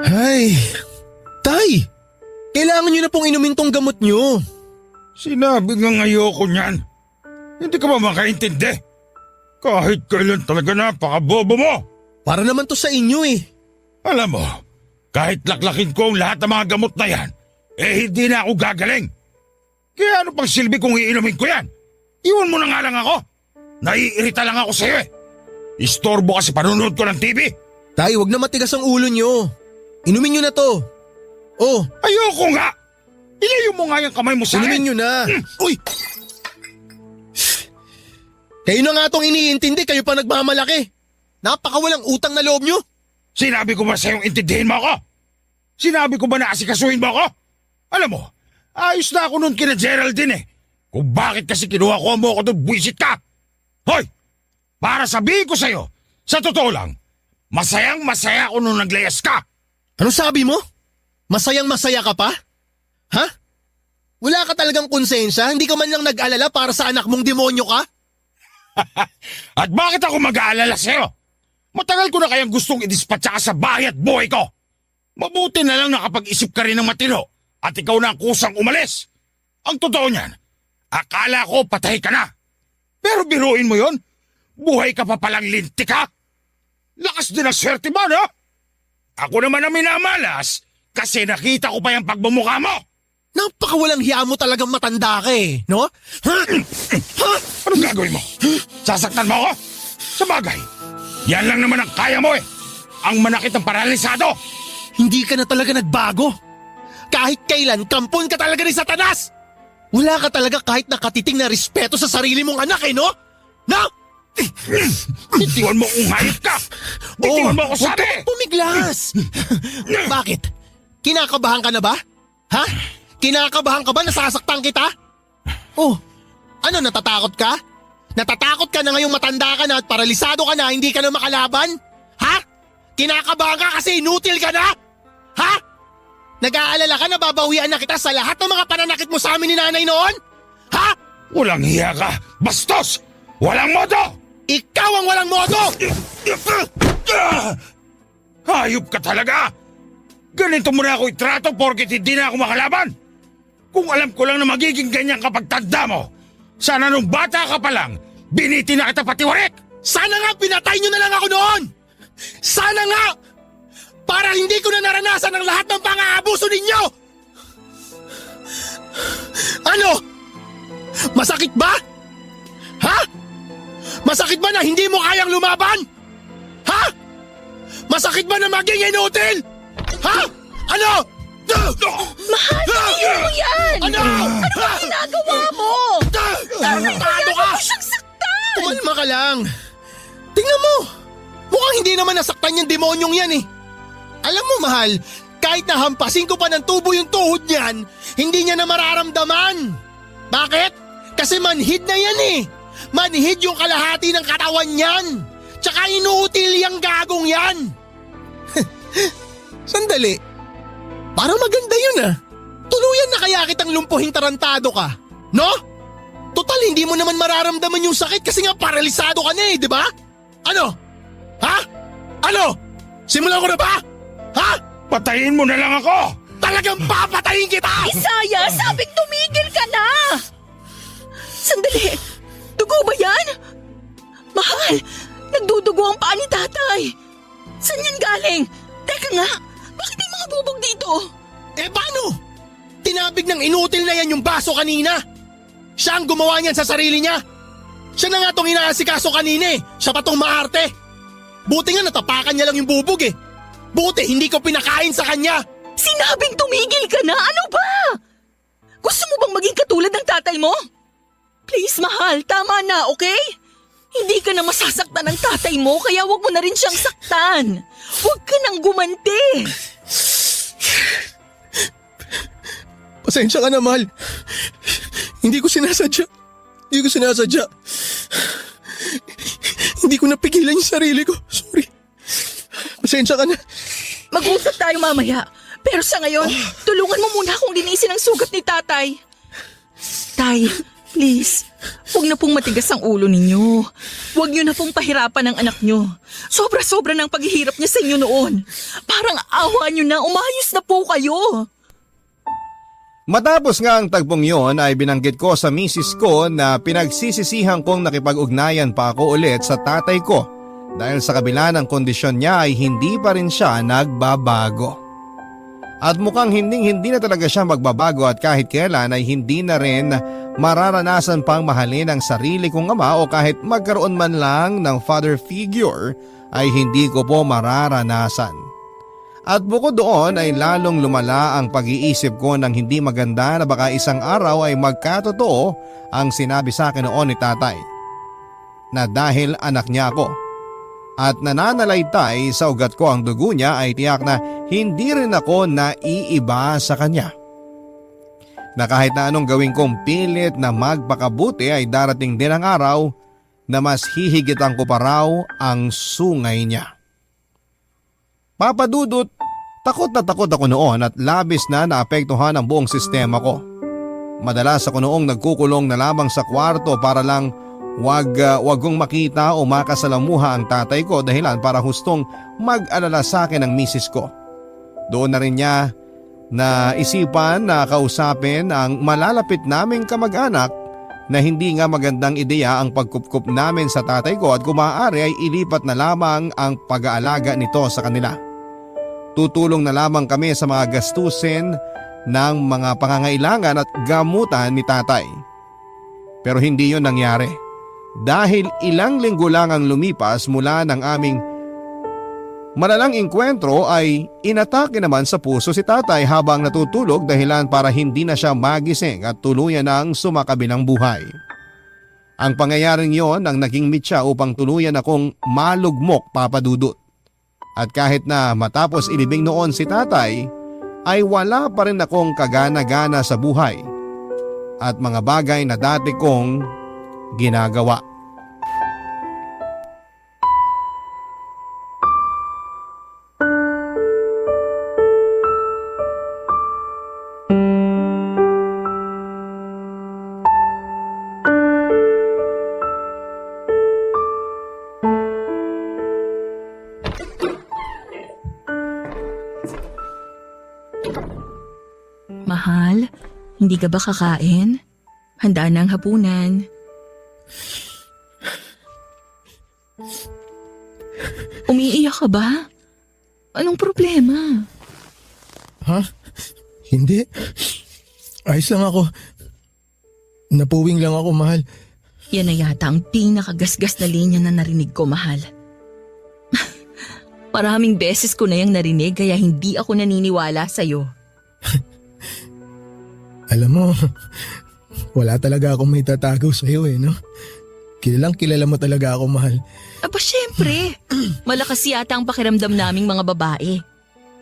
Ay, Tay! Kailangan nyo na pong inumin tong gamot nyo. Sinabi nga ayoko niyan. Hindi ka ba makaintindi? Kahit kailan talaga napakabobo mo. Para naman to sa inyo eh. Alam mo, kahit laklakin ko ang lahat ng mga gamot na yan, hindi na ako gagaling. Kaya ano pang silbi kung iinumin ko yan? Iwan mo na nga lang ako. Naiirita lang ako sa'yo eh. Istorbo kasi panunood ko ng TV. Tay, wag na matigas ang ulo nyo. Inumin nyo na to. Oh, Ayoko nga! Ilayo mo nga yung kamay mo sa inumin akin. nyo na. Uy! Kayo na nga tong iniintindi, kayo pa nagmamalaki. Napakawalang utang na loob nyo. Sinabi ko ba sa'yong intindihin mo ako? Sinabi ko ba na asikasuhin mo ako? Alam mo, ayos na ako nun kina Geraldine eh. Kung bakit kasi kinuha ko mo ako doon, buwisit ka. Hoy! Para sabihin ko sa'yo, sa totoo lang, masayang masaya ako nung naglayas ka. Ano sabi mo? Masayang masaya ka pa? Ha? Wala ka talagang konsensya? Hindi ka man lang nag-alala para sa anak mong demonyo ka? At bakit ako mag-aalala sa'yo? Matagal ko na kayang gustong idispatsa ka sa bahay at buhay ko. Mabuti na lang nakapag-isip ka rin ng matino at ikaw na ang kusang umalis. Ang totoo niyan, akala ko patay ka na. Pero biruin mo yon, buhay ka pa palang lintik ha? Lakas din ang swerte mo, no? Ako naman ang minamalas kasi nakita ko pa yung pagmumukha mo. Napakawalang hiya mo talagang matanda ka eh, no? Anong gagawin mo? Sasaktan mo ako? Sa bagay, yan lang naman ang kaya mo eh. Ang manakit ng paralisado. Hindi ka na talaga nagbago. Kahit kailan, kampon ka talaga ni Satanas. Wala ka talaga kahit nakatiting na respeto sa sarili mong anak eh, no? No? Bitiwan mo kung hayop ka! Bitiwan mo ako huwag sabi! ka pumiglas! Bakit? Kinakabahan ka na ba? Ha? Kinakabahan ka ba na sasaktan kita? Oh, ano natatakot ka? Natatakot ka na ngayong matanda ka na at paralisado ka na hindi ka na makalaban? Ha? Kinakabahan ka kasi inutil ka na? Ha? Nag-aalala ka na babawian na kita sa lahat ng mga pananakit mo sa amin ni nanay noon? Ha? Walang hiya ka! Bastos! Walang modo! Ikaw ang walang modo! Hayop ka talaga! Ganito mo na ako itrato porket hindi na ako makalaban! Kung alam ko lang na magiging ganyan kapag tanda mo, sana nung bata ka pa lang, biniti na kita patiwarik! Sana nga pinatay nyo na lang ako noon! Sana nga! Para hindi ko na naranasan ang lahat ng pang-aabuso ninyo! Ano? Masakit ba? Ha? Masakit ba na hindi mo kayang lumaban? Ha? Masakit ba na maging inutil? Ha? Ano? Mahal, tingin mo yan! Ano? Ano ginagawa mo? Tarantado ka! Siyang saktan! Kumalma ka lang. Tingnan mo. Mukhang hindi naman nasaktan yung demonyong yan eh. Alam mo mahal, kahit nahampasin ko pa ng tubo yung tuhod niyan, hindi niya na mararamdaman. Bakit? Kasi manhid na yan eh. Manhid yung kalahati ng katawan niyan. Tsaka inuutil yung gagong yan. Sandali. Parang maganda yun ah. Tuluyan na kaya kitang lumpuhing tarantado ka. No? Total, hindi mo naman mararamdaman yung sakit kasi nga paralisado ka na eh, di ba? Ano? Ha? Ano? Simulan ko na ba? Ha? Patayin mo na lang ako! Talagang papatayin kita! Isaya, sabing tumigil ka na! Sandali! Dugo ba yan? Mahal! Nagdudugo ang paa ni tatay! Saan yan galing? Teka nga, bakit may mga bubog dito? Eh paano? Tinabig ng inutil na yan yung baso kanina. Siya ang gumawa niyan sa sarili niya. Siya na nga itong inaasikaso kanina eh. Siya pa tong maarte. Buti nga natapakan niya lang yung bubog eh. Buti hindi ko pinakain sa kanya. Sinabing tumigil ka na! Ano ba? Gusto mo bang maging katulad ng tatay mo? Please, mahal, tama na, okay? Hindi ka na masasaktan ng tatay mo, kaya wag mo na rin siyang saktan. Huwag ka nang gumanti. Pasensya ka na, mahal. Hindi ko sinasadya. Hindi ko napigilan yung sarili ko. Sorry. Pasensya ka na. Mag-usap tayo mamaya. Pero sa ngayon, tulungan mo muna akong linisin ang sugat ni tatay. Tay, please, huwag na pong matigas ang ulo ninyo. Huwag niyo na pong pahirapan ang anak niyo. Sobra-sobra ng paghihirap niya sa inyo noon. Parang awa niyo na, umayos na po kayo. Matapos nga ang tagpong yon ay binanggit ko sa misis ko na pinagsisisihan kong nakipag-ugnayan pa ako ulit sa tatay ko dahil sa kabila ng kondisyon niya ay hindi pa rin siya nagbabago. At mukhang hindi na talaga siya magbabago at kahit kailan ay hindi na rin mararanasan pang mahalin ang sarili kong ama o kahit magkaroon man lang ng father figure ay hindi ko po mararanasan. At bukod doon ay lalong lumala ang pag-iisip ko ng hindi maganda na baka isang araw ay magkatotoo ang sinabi sa akin noon ni tatay na dahil anak niya ako at nananalaytay sa ugat ko ang dugo niya ay tiyak na hindi rin ako naiiba sa kanya. Na kahit na anong gawin kong pilit na magpakabuti ay darating din ang araw na mas hihigitan ko pa raw ang sungay niya. Papadudot, takot na takot ako noon at labis na naapektuhan ang buong sistema ko. Madalas ako noong nagkukulong na lamang sa kwarto para lang wag kong makita o makasalamuha ang tatay ko dahilan para hustong mag-alala sa akin ang misis ko. Doon na rin niya na isipan na kausapin ang malalapit naming kamag-anak na hindi nga magandang ideya ang pagkupkup namin sa tatay ko at kung maaari ay ilipat na lamang ang pag-aalaga nito sa kanila. Tutulong na lamang kami sa mga gastusin ng mga pangangailangan at gamutan ni tatay. Pero hindi yun nangyari. Dahil ilang linggo lang ang lumipas mula ng aming malalang engkwentro ay inatake naman sa puso si tatay habang natutulog dahilan para hindi na siya magising at tuluyan ang sumakabilang buhay. Ang pangyayaring yon ang naging mitya upang tuluyan akong malugmok, papadudot. At kahit na matapos ilibing noon si tatay ay wala pa rin akong kagana-gana sa buhay at mga bagay na dati kong ginagawa. Mahal, hindi ka ba kakain? Handa na ang hapunan. Umiiyak ka ba? Anong problema? Ha? Hindi. Ayos lang ako. Napuwing lang ako, mahal. Yan na yata ang pinakagasgas na linya na narinig ko, mahal. Maraming beses ko na yung narinig kaya hindi ako naniniwala sa'yo. Alam mo, wala talaga akong may tatago sa'yo no? Kilalang kilala mo talaga ako, mahal. Aba syempre, malakas yata ang pakiramdam naming mga babae.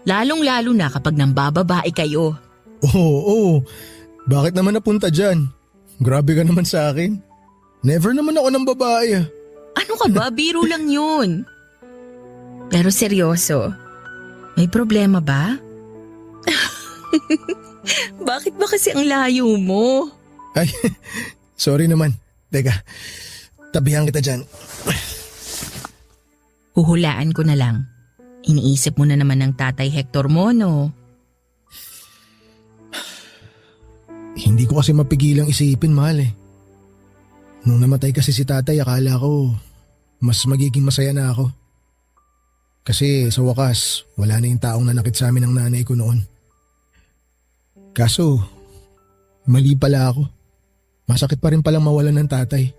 Lalong-lalo na kapag nambababae kayo. Oo. Bakit naman napunta dyan? Grabe ka naman sa akin. Never naman ako ng babae. Ano ka ba? Biro lang yun. Pero seryoso, may problema ba? Bakit ba kasi ang layo mo? Ay, sorry naman. Teka, tabihan kita dyan. Huhulaan ko na lang. Iniisip mo na naman ng Tatay Hector mo, no? Hindi ko kasi mapigilang isipin, mahal eh. Nung namatay kasi si tatay, akala ko mas magiging masaya na ako. Kasi sa wakas, wala na yung taong nanakit sa amin ng nanay ko noon. Kaso, mali pala ako. Masakit pa rin palang mawalan ng tatay.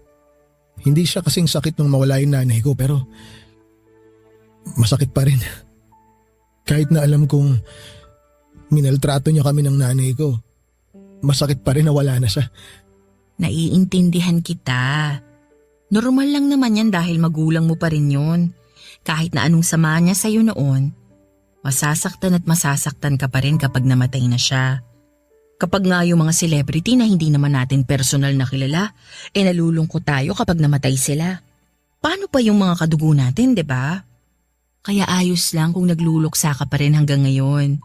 Hindi siya kasing sakit nung mawala yung nanay ko, pero masakit pa rin. Kahit na alam kong minaltrato niya kami ng nanay ko, masakit pa rin na wala na siya. Naiintindihan kita. Normal lang naman yan dahil magulang mo pa rin yun. Kahit na anong sama niya sa'yo noon, masasaktan at masasaktan ka pa rin kapag namatay na siya. Kapag nga yung mga celebrity na hindi naman natin personal na kilala, nalulungkot tayo kapag namatay sila. Paano pa yung mga kadugo natin, 'di ba? Kaya ayos lang kung nagluluksa ka pa rin hanggang ngayon.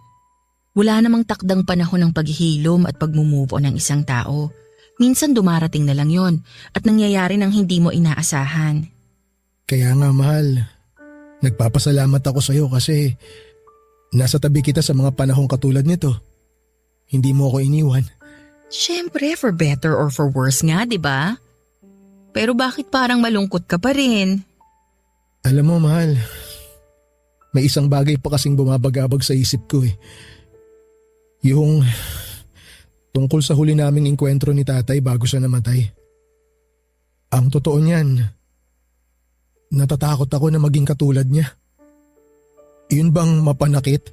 Wala namang takdang panahon ng paghihilom at pag-move on ng isang tao. Minsan dumarating na lang yon at nangyayari ng hindi mo inaasahan. Kaya nga, mahal, nagpapasalamat ako sa'yo kasi nasa tabi kita sa mga panahong katulad nito. Hindi mo ako iniwan. Siyempre, for better or for worse nga, 'di ba? Pero bakit parang malungkot ka pa rin? Alam mo, mahal, may isang bagay pa kasing bumabagabag sa isip ko eh. Yung tungkol sa huli naming engkwentro ni tatay bago siya namatay. Ang totoo niyan, natatakot ako na maging katulad niya. Yun bang mapanakit?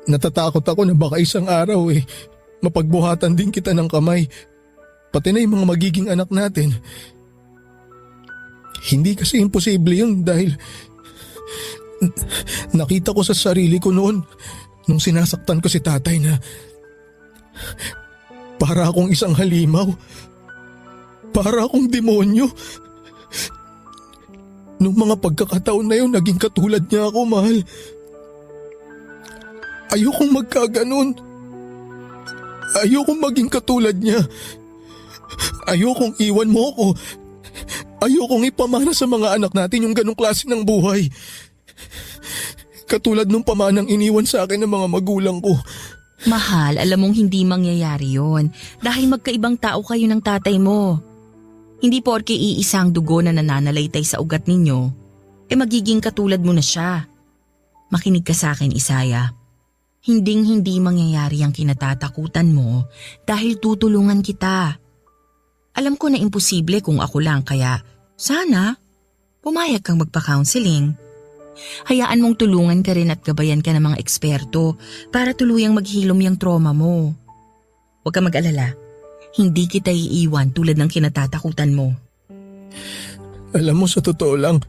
Natatakot ako na baka isang araw mapagbuhatan din kita ng kamay, pati na yung mga magiging anak natin. Hindi kasi imposible yun dahil nakita ko sa sarili ko noon nung sinasaktan ko si tatay na para akong isang halimaw, para akong demonyo. Nung mga pagkakataon na yun, naging katulad niya ako, mahal. Ayokong magkaganon. Ayokong maging katulad niya. Ayokong iwan mo ako. Ayokong ipamana sa mga anak natin yung ganong klase ng buhay. Katulad nung pamanang iniwan sa akin ng mga magulang ko. Mahal, alam mong hindi mangyayari yon dahil magkaibang tao kayo ng tatay mo. Hindi porke iisang dugo na nananalaytay sa ugat ninyo, magiging katulad mo na siya. Makinig ka sa akin, Isaya. Hinding-hindi mangyayari ang kinatatakutan mo dahil tutulungan kita. Alam ko na imposible kung ako lang kaya sana pumayag kang magpa-counseling. Hayaan mong tulungan ka rin at gabayan ka ng mga eksperto para tuluyang maghilom yung trauma mo. Huwag ka mag-alala. Hindi kita iiwan tulad ng kinatatakutan mo. Alam mo, sa totoo lang,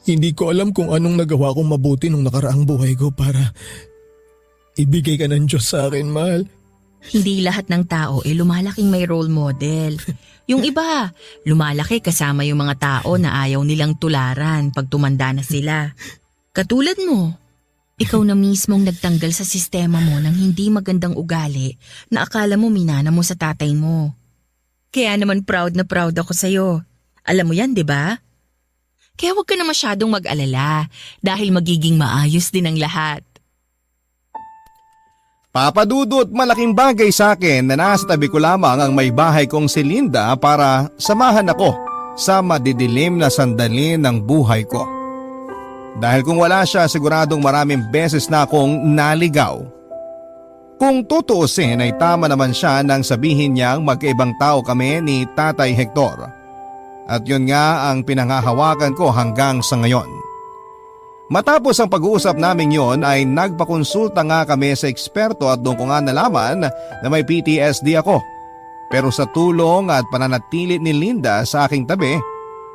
hindi ko alam kung anong nagawa kong mabuti nung nakaraang buhay ko para ibigay ka ng Diyos sa akin, mahal. Hindi lahat ng tao lumalaking may role model. Yung iba, lumalaki kasama yung mga tao na ayaw nilang tularan pag tumanda na sila. Katulad mo, ikaw na mismong nagtanggal sa sistema mo ng hindi magandang ugali na akala mo minana mo sa tatay mo. Kaya naman proud na proud ako sa'yo. Alam mo yan, di ba? Kaya huwag ka na masyadong mag-alala dahil magiging maayos din ang lahat. Papa Dudut, malaking bagay sa akin na nasa tabi ko lamang ang may bahay kong si Linda para samahan ako sa madidilim na sandali ng buhay ko. Dahil kung wala siya, siguradong maraming beses na akong naligaw. Kung tutuusin ay tama naman siya nang sabihin niyang magkaibang tao kami ni Tatay Hector. At yun nga ang pinanghahawakan ko hanggang sa ngayon. Matapos ang pag-uusap namin yon ay nagpakonsulta nga kami sa eksperto at doon ko nga nalaman na may PTSD ako. Pero sa tulong at pananatili ni Linda sa aking tabi,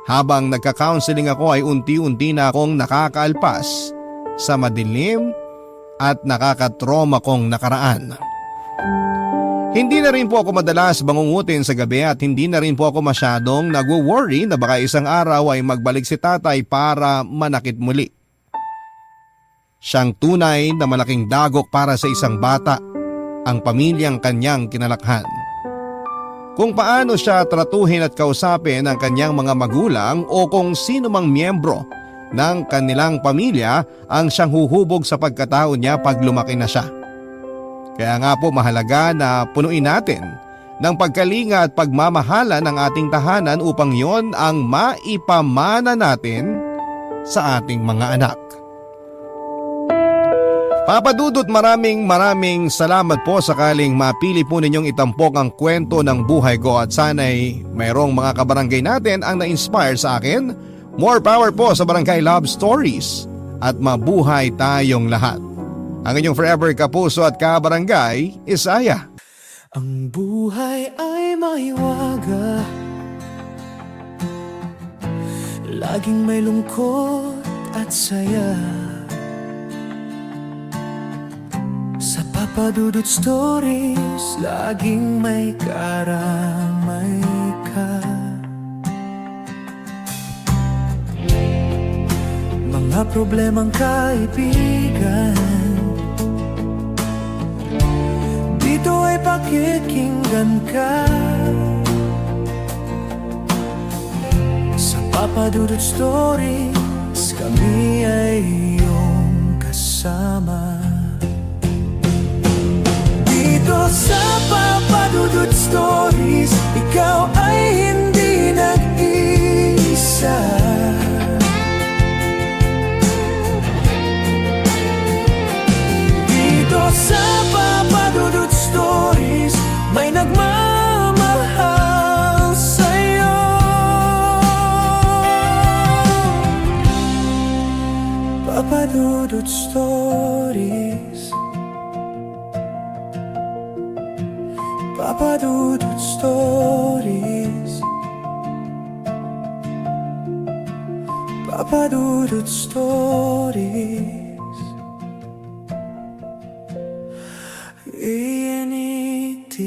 habang nagka-counseling ako ay unti-unti na akong nakakaalpas sa madilim at nakakatroma kong nakaraan. Hindi na rin po ako madalas bangungutin sa gabi at hindi na rin po ako masyadong nagwo-worry na baka isang araw ay magbalik si tatay para manakit muli. Siyang tunay na malaking dagok para sa isang bata, ang pamilyang kanyang kinalakhan. Kung paano siya tratuhin at kausapin ang kanyang mga magulang o kung sino mang miyembro ng kanilang pamilya ang siyang huhubog sa pagkatao niya pag lumaki na siya. Kaya nga po mahalaga na punuin natin ng pagkalinga at pagmamahala ng ating tahanan upang yon ang maipamana natin sa ating mga anak. Papa Dudut, maraming salamat po sakaling mapili po ninyong itampok ang kwento ng buhay ko at sana'y mayroong mga kabarangay natin ang na-inspire sa akin. More power po sa Barangay Love Stories at mabuhay tayong lahat. Ang inyong forever kapuso at kabarangay, Isaya. Ang buhay ay mahiwaga, laging may lungkot at saya. Sa Papa Dudut Stories, laging may karamay ka. Mga problemang kaibigan, dito ay pakikinggan ka. Sa Papa Dudut Stories, kami ay iyong kasama. Dito sa Papa Dudut Stories, ikaw ay hindi nag-iisa. Dito sa Papa Dudut Stories, may nagmamahal sa'yo. Papa Dudut Stories, Papa Dudut Stories, Papa Dudut Stories. ENET